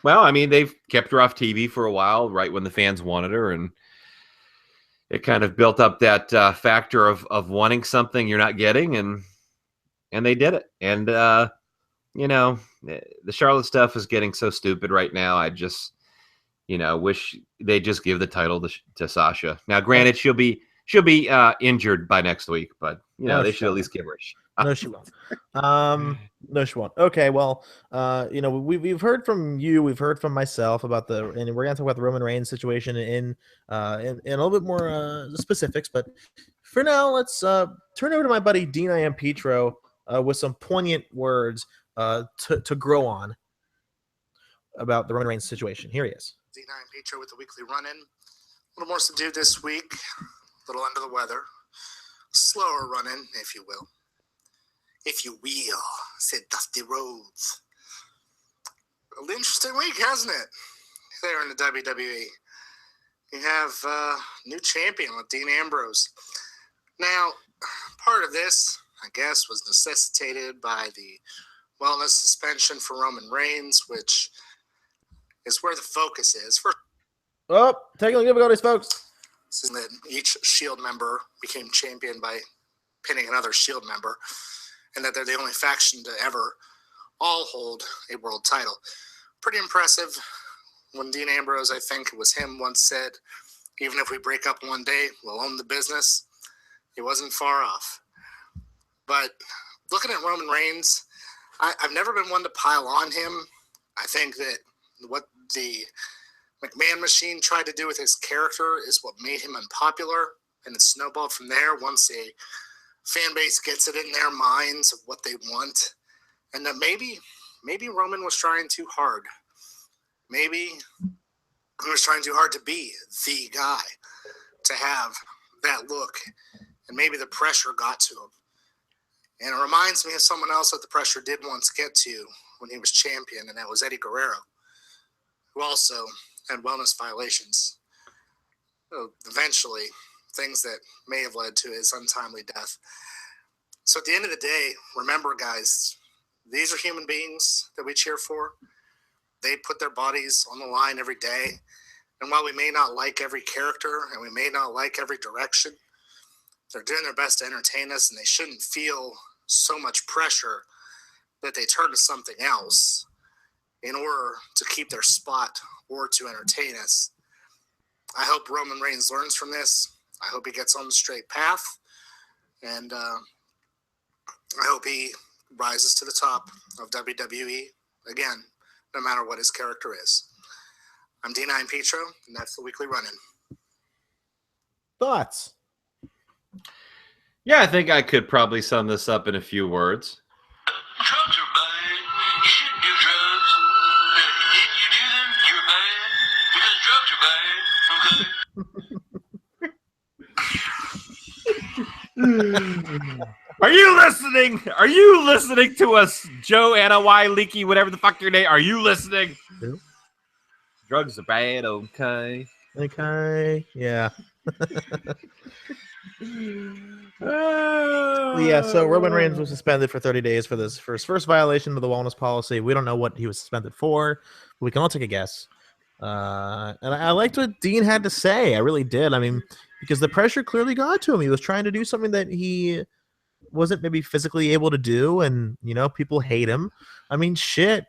Well, I mean, they've kept her off TV for a while, right when the fans wanted her, and it kind of built up that factor of wanting something you're not getting, and they did it. And the Charlotte stuff is getting so stupid right now. I just, wish they just give the title to Sasha. Now, granted, she'll be She'll be injured by next week, but No, they she should at won't. least give her a No, she won't. No, she won't. Okay, well, we've heard from you, we've heard from myself about and we're gonna talk about the Roman Reigns situation in a little bit more specifics, but for now, let's turn over to my buddy Dean I Am Petro with some poignant words to grow on about the Roman Reigns situation. Here he is. Dean I Am Petro with the weekly run-in. A little more subdued this week, a little under the weather, slower running, if you will. If you will, said Dusty Rhodes. An interesting week, hasn't it? There in the WWE. You have new champion with Dean Ambrose. Now, part of this, I guess, was necessitated by the wellness suspension for Roman Reigns, which is where the focus is. Oh, taking a difficulties, folks. That each Shield member became champion by pinning another Shield member, and that they're the only faction to ever all hold a world title. Pretty impressive. When Dean Ambrose, I think it was him, once said, even if we break up one day, we'll own the business. He wasn't far off. But looking at Roman Reigns, I've never been one to pile on him. I think that what the McMahon machine tried to do with his character is what made him unpopular, and it snowballed from there once a fan base gets it in their minds of what they want, and that maybe Roman was trying too hard. Maybe he was trying too hard to be the guy, to have that look, and maybe the pressure got to him. And it reminds me of someone else that the pressure did once get to when he was champion, and that was Eddie Guerrero, who also had wellness violations. So eventually, things that may have led to his untimely death. So at the end of the day, remember, guys, these are human beings that we cheer for. They put their bodies on the line every day. And while we may not like every character and we may not like every direction, they're doing their best to entertain us, and they shouldn't feel so much pressure that they turn to something else in order to keep their spot or to entertain us. I hope Roman Reigns learns from this. I hope he gets on the straight path. And I hope he rises to the top of WWE again, no matter what his character is. I'm Dean I Am Petro, and that's the weekly run-in. Thoughts? Yeah, I think I could probably sum this up in a few words. Drugs are bad. You shouldn't do drugs. If you do them, you're bad. Because drugs are bad. Are you listening? Are you listening to us, Joe, Anna, Y, Leaky, whatever the fuck your name? Are you listening? Who? Drugs are bad, okay. Okay, yeah. Yeah, so Roman Reigns was suspended for 30 days for his first violation of the wellness policy. We don't know what he was suspended for, but we can all take a guess. And I liked what Dean had to say. I really did. I mean, because the pressure clearly got to him. He was trying to do something that he wasn't maybe physically able to do, and people hate him. I mean, shit.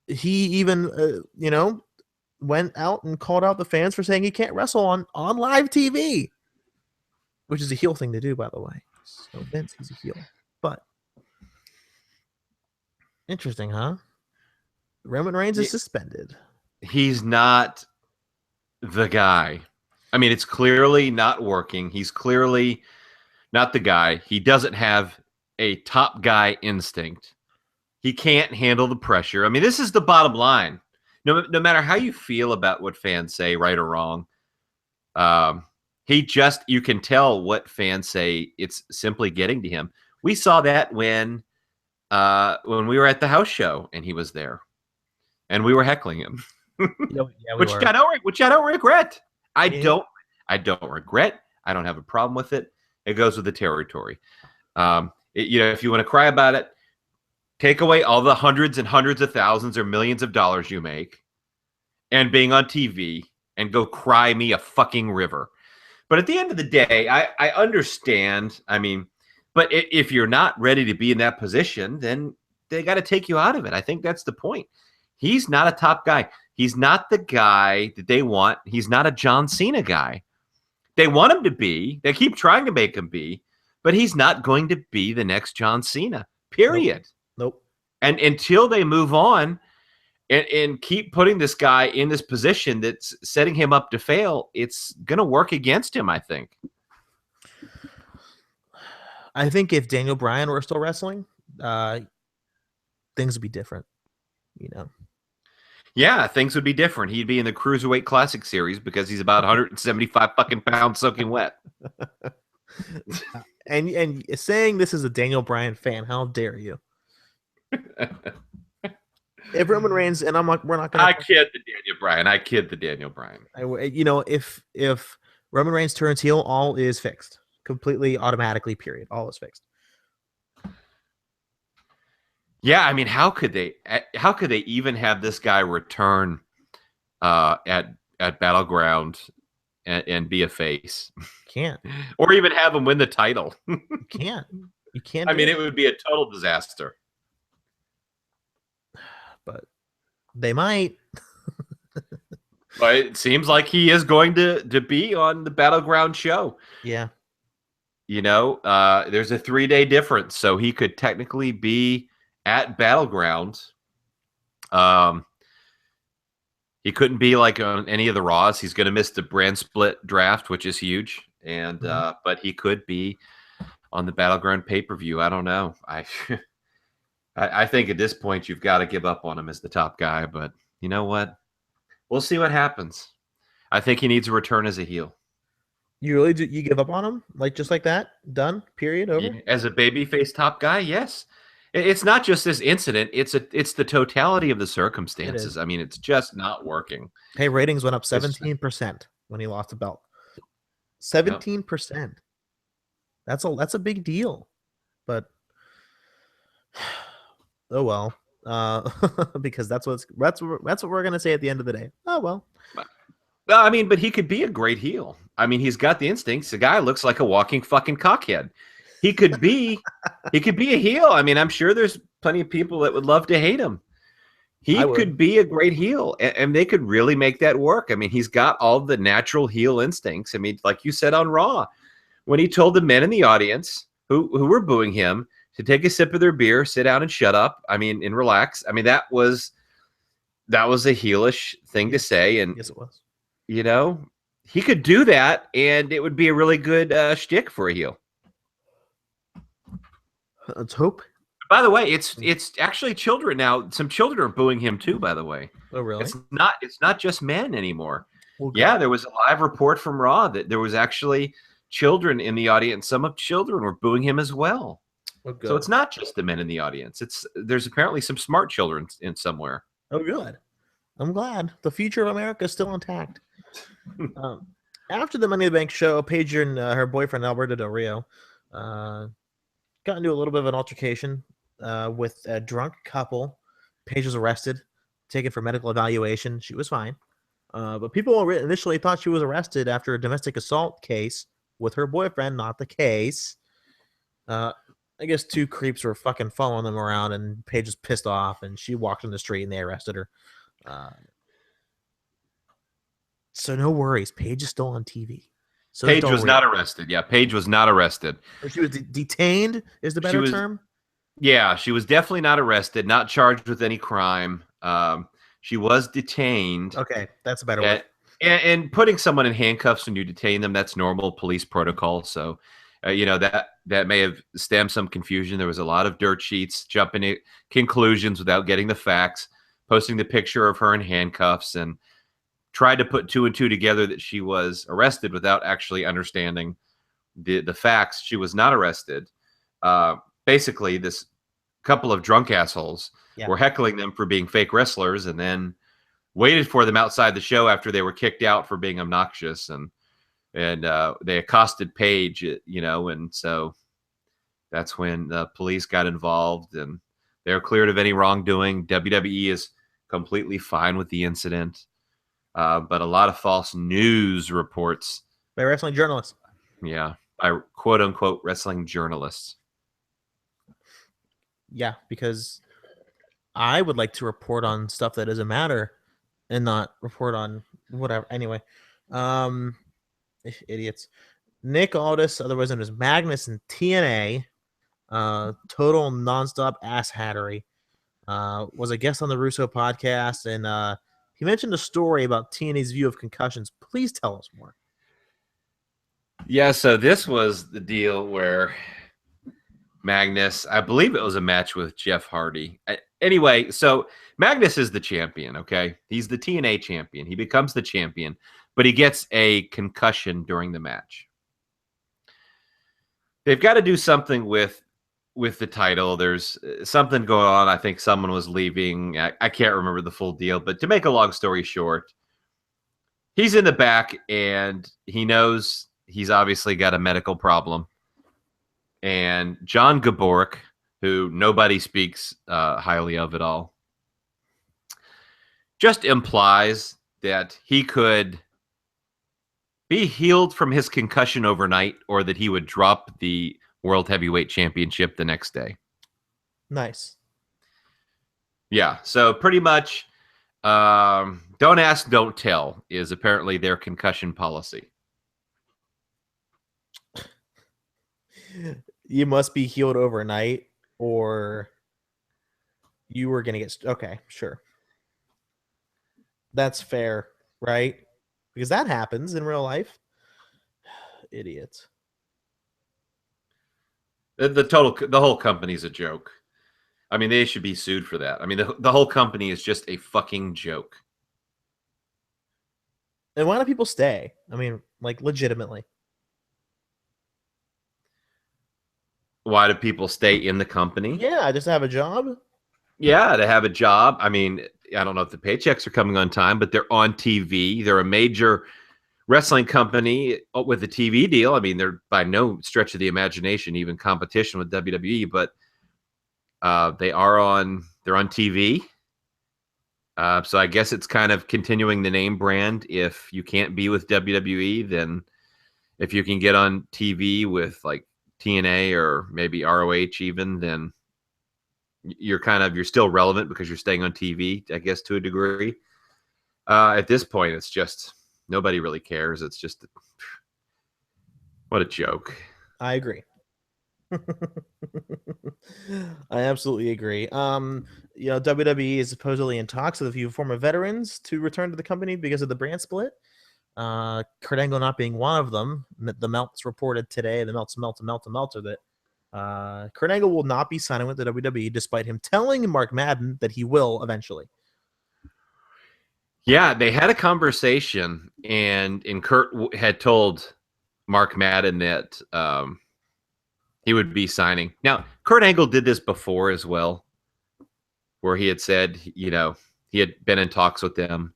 He even went out and called out the fans for saying he can't wrestle on live TV, which is a heel thing to do, by the way. So Vince, he's a heel. But interesting, huh? Roman Reigns is suspended. He's not the guy. I mean, it's clearly not working. He's clearly not the guy. He doesn't have a top guy instinct. He can't handle the pressure. I mean, this is the bottom line. No matter how you feel about what fans say, right or wrong, you can tell what fans say. It's simply getting to him. We saw that when we were at the house show and he was there, and we were heckling him, which I don't regret. I don't regret. I don't have a problem with it. It goes with the territory. If you want to cry about it, take away all the hundreds and hundreds of thousands or millions of dollars you make and being on TV and go cry me a fucking river. But at the end of the day, I understand. I mean, but if you're not ready to be in that position, then they got to take you out of it. I think that's the point. He's not a top guy. He's not the guy that they want. He's not a John Cena guy. They want him to be. They keep trying to make him be, but he's not going to be the next John Cena. Period. Nope. And until they move on and keep putting this guy in this position that's setting him up to fail, it's going to work against him, I think. I think if Daniel Bryan were still wrestling, things would be different. You know. Yeah, things would be different. He'd be in the Cruiserweight Classic Series because he's about 175 fucking pounds soaking wet. And saying this is a Daniel Bryan fan, how dare you? If Roman Reigns, and I'm like, we're not gonna. I kid the Daniel Bryan. You know, if Roman Reigns turns heel, all is fixed, completely, automatically. Period. All is fixed. Yeah, I mean, how could they even have this guy return at Battleground and be a face? Can't. Or even have him win the title. You can't. You can't. I mean, it would be a total disaster. But they might. But it seems like he is going to be on the Battleground show. Yeah. You know, there's a 3-day difference, so he could technically be at Battleground. He couldn't be like on any of the Raws. He's going to miss the brand split draft, which is huge. And but he could be on the Battleground pay-per-view. I don't know. I think at this point you've got to give up on him as the top guy. But you know what? We'll see what happens. I think he needs a return as a heel. You really do? You give up on him just like that? Done? Period. Over. Yeah, as a babyface top guy, yes. It's not just this incident. It's the totality of the circumstances. I mean, it's just not working. Hey, ratings went up 17% when he lost the belt. 17%. That's a big deal. But oh well. Because that's what we're gonna say at the end of the day. Oh well. Well, I mean, but he could be a great heel. I mean, he's got the instincts. The guy looks like a walking fucking cockhead. He could be a heel. I mean, I'm sure there's plenty of people that would love to hate him. He could be a great heel, and they could really make that work. I mean, he's got all the natural heel instincts. I mean, like you said on Raw, when he told the men in the audience who were booing him to take a sip of their beer, sit down and shut up. I mean, and relax. I mean, that was a heelish thing to say. And yes, it was. You know, he could do that, and it would be a really good shtick for a heel. Let's hope. By the way, it's actually children now. Some children are booing him too. By the way, oh really? It's not just men anymore. Well, yeah, there was a live report from Raw that there was actually children in the audience. Some of children were booing him as well. Oh, so it's not just the men in the audience. There's apparently some smart children in somewhere. Oh, good. I'm glad. The future of America is still intact. After the Money in the Bank show, Paige and her boyfriend Alberto Del Rio got into a little bit of an altercation with a drunk couple. Paige was arrested, taken for medical evaluation. She was fine. But people initially thought she was arrested after a domestic assault case with her boyfriend, not the case. I guess two creeps were fucking following them around, and Paige was pissed off, and she walked in the street, and they arrested her. So no worries. Paige is still on TV. So Paige was not arrested. Yeah, Paige was not arrested. Or she was detained is the better term? Yeah, she was definitely not arrested, not charged with any crime. She was detained. Okay, that's a better word. And putting someone in handcuffs when you detain them, that's normal police protocol. So, that may have stemmed some confusion. There was a lot of dirt sheets, jumping at conclusions without getting the facts, posting the picture of her in handcuffs, and tried to put two and two together that she was arrested without actually understanding the facts. She was not arrested. Basically, this couple of drunk assholes were heckling them for being fake wrestlers, and then waited for them outside the show after they were kicked out for being obnoxious, and they accosted Paige, and so that's when the police got involved, and they're cleared of any wrongdoing. WWE is completely fine with the incident, but a lot of false news reports by wrestling journalists. Yeah, by quote unquote wrestling journalists. Yeah, because I would like to report on stuff that doesn't matter and not report on whatever. Anyway, Idiots. Nick Aldis, otherwise known as Magnus in TNA, total nonstop ass hattery, was a guest on the Russo podcast, and he mentioned a story about TNA's view of concussions. Please tell us more. Yeah, so this was the deal where Magnus, I believe it was a match with Jeff Hardy. Anyway, so Magnus is the champion, okay? He's the TNA champion. He becomes the champion, but he gets a concussion during the match. They've got to do something with the title. There's something going on. I think someone was leaving. I can't remember the full deal, but to make a long story short, he's in the back and he knows he's obviously got a medical problem. And John Gabork, who nobody speaks highly of at all, just implies that he could be healed from his concussion overnight, or that he would drop the World Heavyweight Championship the next day. Nice. Yeah, so pretty much don't ask, don't tell is apparently their concussion policy. You must be healed overnight, or you were going to get... Okay, sure. That's fair, right? Because that happens in real life. Idiots. The whole company's a joke. I mean, they should be sued for that. I mean, the whole company is just a fucking joke. And why do people stay? I mean, like, legitimately. Why do people stay in the company? Yeah, just have a job. Yeah, to have a job. I mean, I don't know if the paychecks are coming on time, but they're on TV. They're a major wrestling company with a TV deal. I mean, they're by no stretch of the imagination even competition with WWE, but they're on TV. So I guess it's kind of continuing the name brand. If you can't be with WWE, then if you can get on TV with like TNA or maybe ROH even, then you're still relevant because you're staying on TV, I guess, to a degree. At this point, it's just nobody really cares. It's just what a joke. I agree. I absolutely agree. WWE is supposedly in talks with a few former veterans to return to the company because of the brand split. Kurt Angle not being one of them. The Melts reported today, the Melter, that Kurt Angle will not be signing with the WWE, despite him telling Mark Madden that he will eventually. Yeah, they had a conversation, and Kurt had told Mark Madden that he would be signing. Now, Kurt Angle did this before as well, where he had said, he had been in talks with them.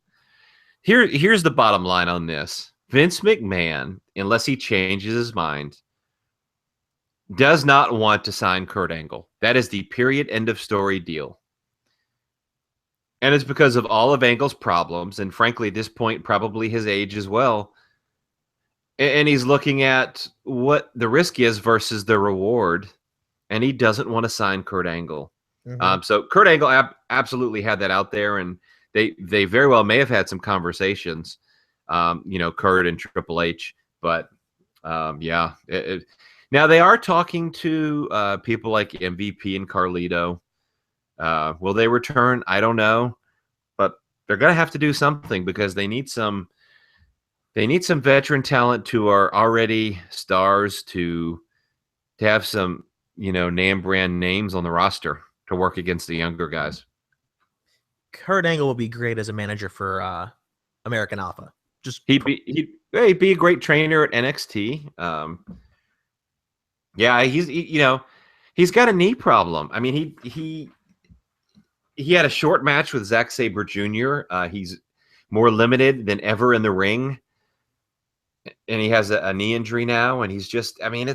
Here's the bottom line on this. Vince McMahon, unless he changes his mind, does not want to sign Kurt Angle. That is the period, end of story deal. And it's because of all of Angle's problems, and frankly, at this point, probably his age as well. And he's looking at what the risk is versus the reward, and he doesn't want to sign Kurt Angle. Mm-hmm. So Kurt Angle absolutely had that out there, and they very well may have had some conversations, Kurt and Triple H. But yeah, now they are talking to people like MVP and Carlito. Will they return? I don't know, but they're gonna have to do something because they need some veteran talent who are already stars to have some name brand names on the roster to work against the younger guys. Kurt Angle will be great as a manager for American Alpha. He'd be a great trainer at NXT. Yeah, he's got a knee problem. I mean, he had a short match with Zack Sabre Jr. He's more limited than ever in the ring, and he has a knee injury now. And he's just, I mean,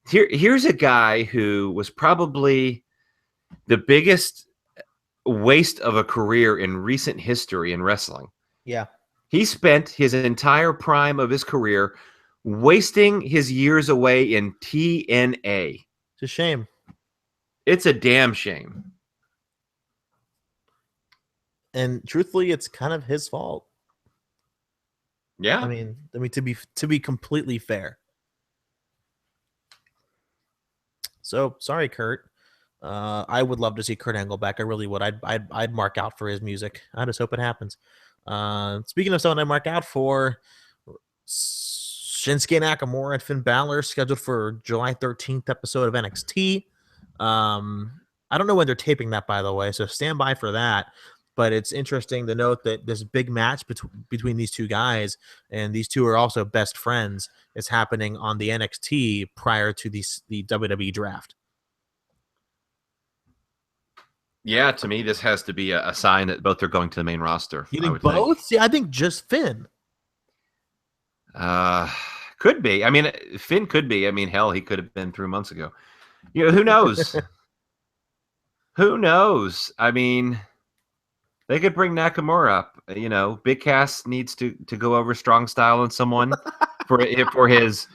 here's a guy who was probably the biggest waste of a career in recent history in wrestling. Yeah. He spent his entire prime of his career wasting his years away in TNA. It's a shame. It's a damn shame. And truthfully, it's kind of his fault. Yeah. I mean, to be completely fair. So sorry, Kurt. I would love to see Kurt Angle back. I really would. I'd mark out for his music. I just hope it happens. Speaking of someone I mark out for, Shinsuke Nakamura and Finn Balor scheduled for July 13th episode of NXT. I don't know when they're taping that, by the way, so stand by for that. But it's interesting to note that this big match between these two guys, and these two are also best friends, is happening on the NXT prior to the WWE draft. Yeah, to me, this has to be a sign that both are going to the main roster. You I think would both? See, I think just Finn. Could be. I mean, Finn could be. I mean, hell, he could have been 3 months ago. You know, who knows? Who knows? I mean, they could bring Nakamura up. You know, Big Cass needs to go over strong style on someone for his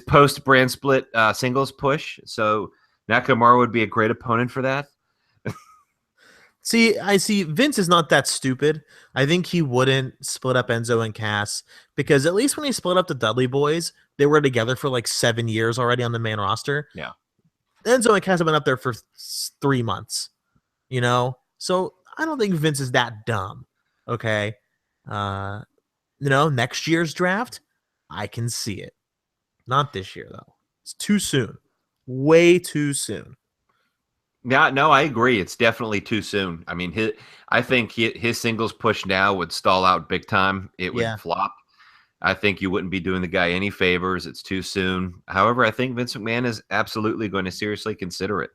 post brand split singles push. So Nakamura would be a great opponent for that. See, I see Vince is not that stupid. I think he wouldn't split up Enzo and Cass because at least when he split up the Dudley Boys, they were together for like 7 years already on the main roster. Yeah. Enzo and Cass have been up there for 3 months, you know? So I don't think Vince is that dumb. Okay. Next year's draft, I can see it. Not this year, though. It's too soon. Way too soon. Yeah, no, I agree. It's definitely too soon. I mean, I think his singles push now would stall out big time. It would flop. I think you wouldn't be doing the guy any favors. It's too soon. However, I think Vince McMahon is absolutely going to seriously consider it.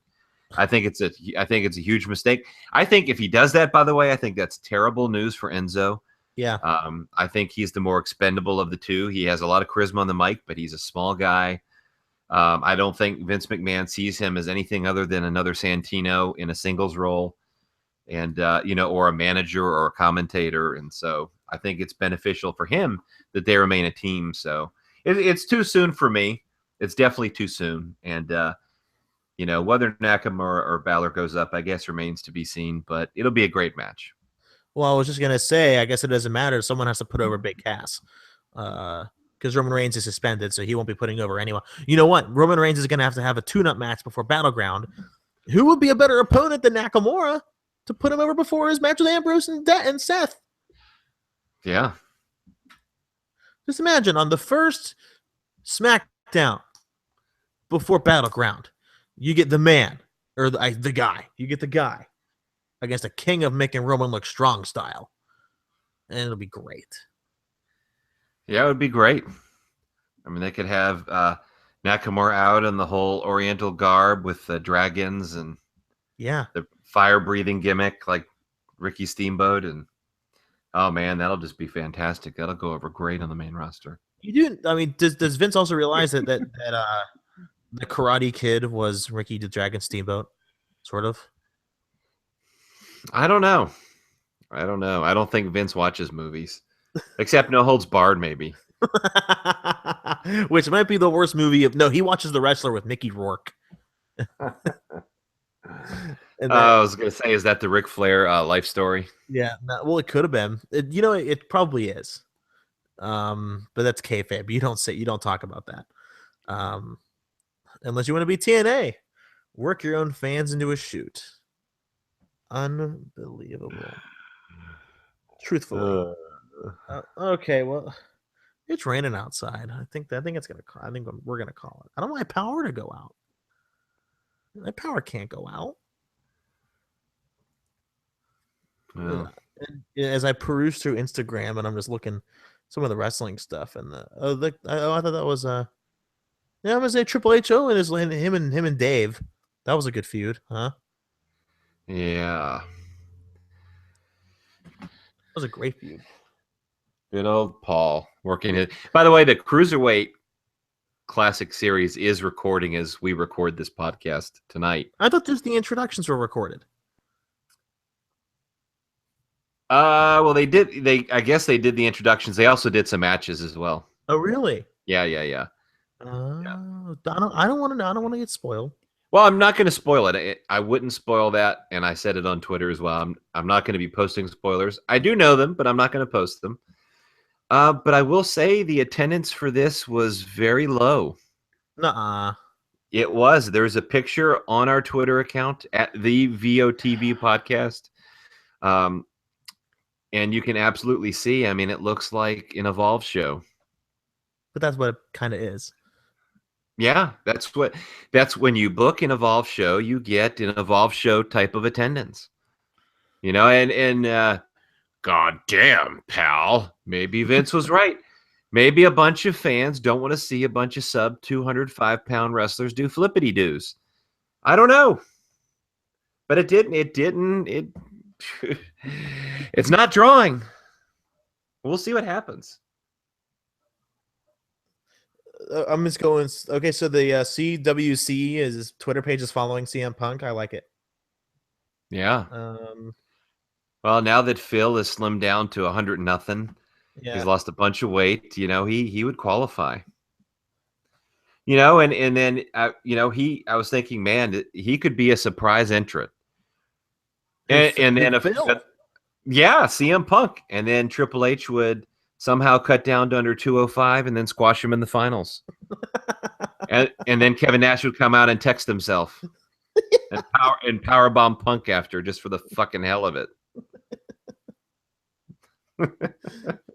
I think it's a huge mistake. I think if he does that, by the way, I think that's terrible news for Enzo. Yeah. I think he's the more expendable of the two. He has a lot of charisma on the mic, but he's a small guy. I don't think Vince McMahon sees him as anything other than another Santino in a singles role, and or a manager or a commentator. And so I think it's beneficial for him that they remain a team. So it's too soon for me. It's definitely too soon. And whether Nakamura or Balor goes up, I guess remains to be seen. But it'll be a great match. Well, I was just gonna say, I guess it doesn't matter. Someone has to put over Big Cass. Because Roman Reigns is suspended, so he won't be putting over anyone. You know what? Roman Reigns is going to have a tune-up match before Battleground. Who would be a better opponent than Nakamura to put him over before his match with Ambrose and Seth? Yeah. Just imagine on the first SmackDown before Battleground, you get the man, or the guy. You get the guy against a king of making Roman look strong style. And it'll be great. Yeah, it would be great. I mean, they could have Nakamura out in the whole Oriental garb with the dragons and the fire-breathing gimmick like Ricky Steamboat. And, oh, man, that'll just be fantastic. That'll go over great on the main roster. You do. I mean, does Vince also realize that the Karate Kid was Ricky the Dragon Steamboat, sort of? I don't know. I don't think Vince watches movies. Except No Holds Barred, maybe. Which might be the worst movie. No, he watches The Wrestler with Mickey Rourke. I was going to say, is that the Ric Flair life story? Yeah. Well, it could have been. It probably is. But that's kayfabe. You don't talk about that. Unless you want to be TNA. Work your own fans into a shoot. Unbelievable. Truthfully. Okay, well, it's raining outside. I think it's gonna. I think we're gonna call it. I don't want my power to go out. My power can't go out. Well. As I peruse through Instagram and I'm just looking some of the wrestling stuff, and I thought that was I'm gonna say Triple H and him and Dave. That was a good feud, huh? Yeah, that was a great feud. Good old Paul working it. By the way, the Cruiserweight Classic Series is recording as we record this podcast tonight. I thought just the introductions were recorded. Well, they did. I guess they did the introductions. They also did some matches as well. Oh, really? Yeah. I don't want to know. I don't want to get spoiled. Well, I'm not going to spoil it. I wouldn't spoil that, and I said it on Twitter as well. I'm not going to be posting spoilers. I do know them, but I'm not going to post them. But I will say the attendance for this was very low. Nuh-uh. It was. There's a picture on our Twitter account at the VOTV podcast. And you can absolutely see, I mean, it looks like an Evolve show. But that's what it kind of is. Yeah, that's when you book an Evolve show, you get an Evolve show type of attendance. And God damn, pal, maybe Vince was right. Maybe a bunch of fans don't want to see a bunch of sub 205-pound wrestlers do flippity doos. I don't know. But it didn't. It's not drawing. We'll see what happens. I'm just going. Okay, so the CWC is Twitter page is following CM Punk. I like it. Yeah. Um, Well, now that Phil is slimmed down to 100 nothing, yeah. he's lost a bunch of weight. He would qualify. And then I was thinking, man, he could be a surprise entrant. And then Phil. Yeah, CM Punk, and then Triple H would somehow cut down to under 205 and then squash him in the finals. and then Kevin Nash would come out and text himself and powerbomb Punk after, just for the fucking hell of it.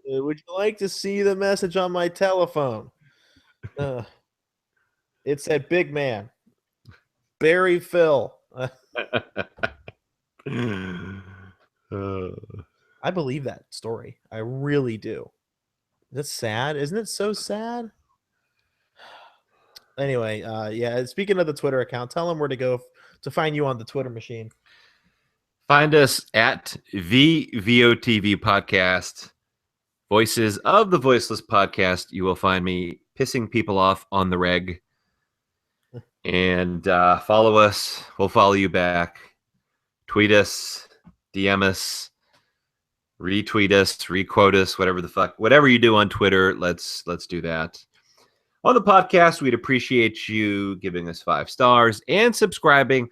Would you like to see the message on my telephone? It said, "Big man, Barry Phil." I believe that story. I really do. That's sad. Isn't it so sad? Anyway, yeah, speaking of the Twitter account, tell them where to go to find you on the Twitter machine. Find us at the VOTV podcast, Voices of the Voiceless podcast. You will find me pissing people off on the reg. And follow us. We'll follow you back. Tweet us, DM us, retweet us, requote us, whatever you do on Twitter, let's do that. On the podcast, we'd appreciate you giving us 5 stars and subscribing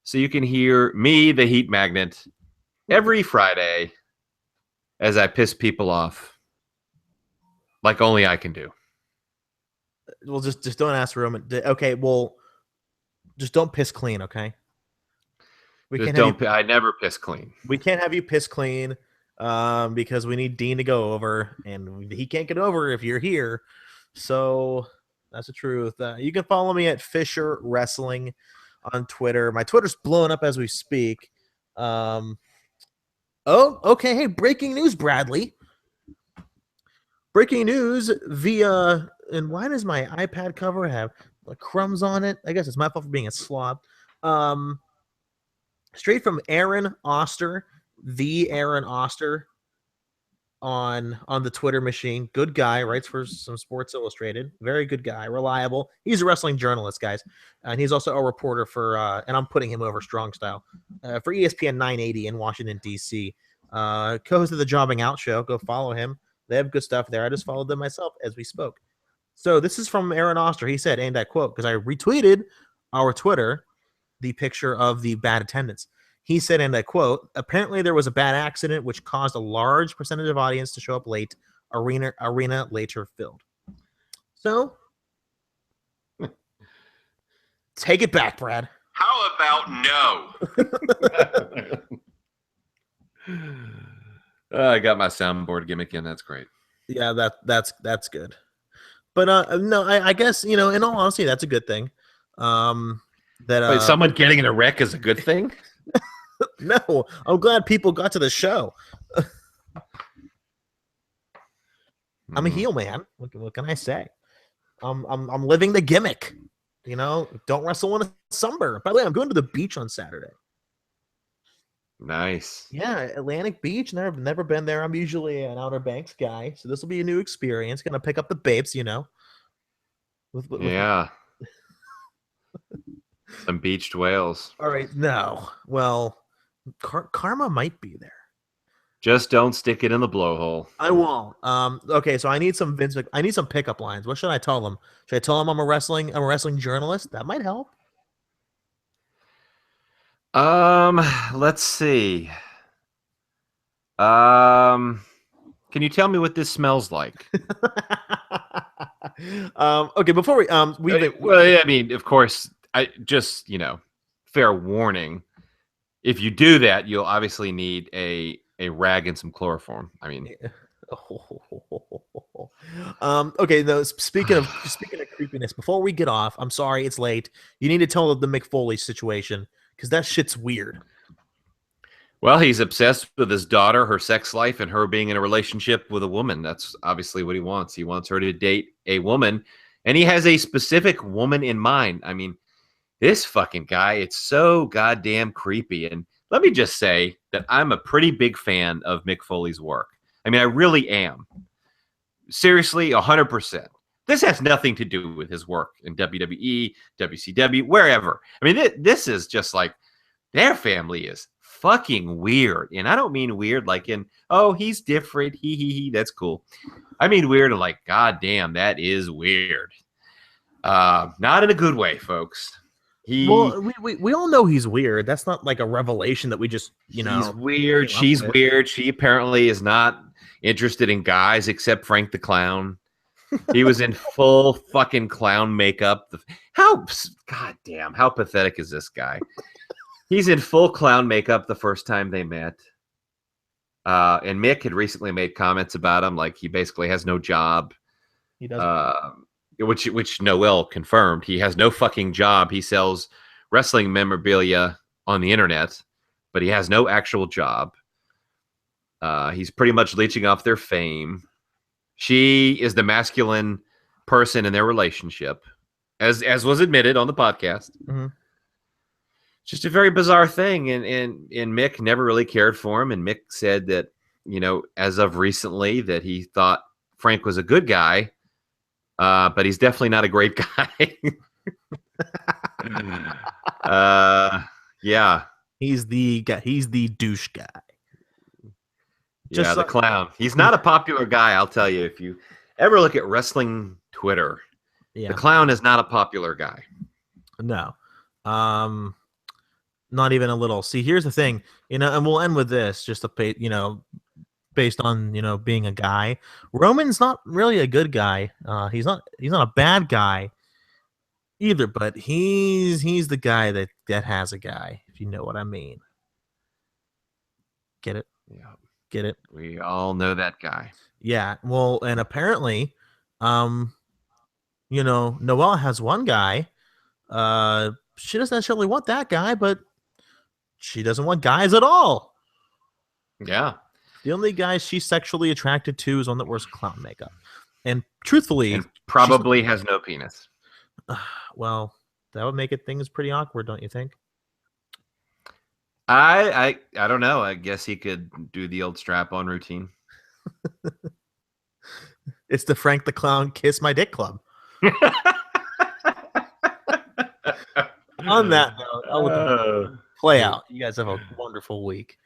so you can hear me, the Heat Magnet, every Friday as I piss people off like only I can do. Well, just don't ask Roman. Okay, well, just don't piss clean, okay? I never piss clean. We can't have you piss clean because we need Dean to go over, and he can't get over if you're here. So that's the truth. You can follow me at Fisher Wrestling on Twitter. My Twitter's blowing up as we speak. Oh, okay. Hey, breaking news, Bradley. Breaking news via, and why does my iPad cover have like crumbs on it? I guess it's my fault for being a slob. Straight from Aaron Oster, the Aaron Oster on the Twitter machine. Good guy, writes for some Sports Illustrated. Very good guy, reliable. He's a wrestling journalist, guys. And he's also a reporter for, and I'm putting him over Strong Style, for ESPN 980 in Washington, D.C. Co-host of the Jobbing Out Show. Go follow him. They have good stuff there. I just followed them myself as we spoke. So this is from Aaron Oster. He said, and I quote, because I retweeted our Twitter, the picture of the bad attendance. He said, and I quote, apparently there was a bad accident which caused a large percentage of audience to show up late. Arena later filled. So, take it back, Brad. How about no? I got my soundboard gimmick in. That's great. Yeah, that's good. But no, I guess, in all honesty, that's a good thing. Wait, someone getting in a wreck is a good thing? No, I'm glad people got to the show. I'm a heel, man. What can I say? I'm living the gimmick. Don't wrestle in a sunburn. By the way, I'm going to the beach on Saturday. Nice. Yeah, Atlantic Beach. Never been there. I'm usually an Outer Banks guy, so this will be a new experience. Gonna pick up the babes, With yeah. Some beached whales. All right. No. Well, karma might be there. Just don't stick it in the blowhole. I won't. Okay, so I need some I need some pickup lines. What should I tell them? Should I tell them I'm a wrestling journalist? That might help. Let's see. Can Can you tell me what this smells like? Okay, before we Well, yeah, I mean, of course, I just, fair warning. If you do that, you'll obviously need a rag and some chloroform. I mean, okay, though, speaking of creepiness, before we get off, I'm sorry it's late. You need to tell the McFoley situation because that shit's weird. well, he's obsessed with his daughter, her sex life, and her being in a relationship with a woman. That's obviously what he wants. He wants her to date a woman, and he has a specific woman in mind. I mean, this fucking guy, it's so goddamn creepy. And let me just say that I'm a pretty big fan of Mick Foley's work. I mean, I really am. Seriously, 100%. This has nothing to do with his work in WWE, WCW, wherever. I mean, this is just like their family is fucking weird. And I don't mean weird like in, oh, he's different. He, that's cool. I mean weird like, God damn, that is weird. Not in a good way, folks. Well, we all know he's weird. That's not like a revelation that we just, He's weird. She's weird. She apparently is not interested in guys except Frank the Clown. He was in full fucking clown makeup. God damn, how pathetic is this guy? He's in full clown makeup the first time they met. And Mick had recently made comments about him, like he basically has no job. He doesn't. Which Noel confirmed. He has no fucking job. He sells wrestling memorabilia on the internet, but he has no actual job. He's pretty much leeching off their fame. She is the masculine person in their relationship, as was admitted on the podcast. Mm-hmm. Just a very bizarre thing, and Mick never really cared for him. And Mick said that, as of recently, that he thought Frank was a good guy, but he's definitely not a great guy. Yeah, he's the guy. He's the douche guy. The clown. He's not a popular guy, I'll tell you. If you ever look at wrestling Twitter, the clown is not a popular guy. No. Not even a little. See, here's the thing, and we'll end with this, just to pay, based on, being a guy. Roman's not really a good guy. He's not a bad guy either, but he's the guy that has a guy, if you know what I mean. Get it? Yeah. Get it? We all know that guy. Yeah. Well, and apparently, Noelle has one guy. She doesn't necessarily want that guy, but she doesn't want guys at all. Yeah. The only guy she's sexually attracted to is one that wears clown makeup. And truthfully, and probably has no penis. Well, that would make things pretty awkward, don't you think? I don't know. I guess he could do the old strap-on routine. It's the Frank the Clown Kiss My Dick Club. On that note, I'll play out. You guys have a wonderful week.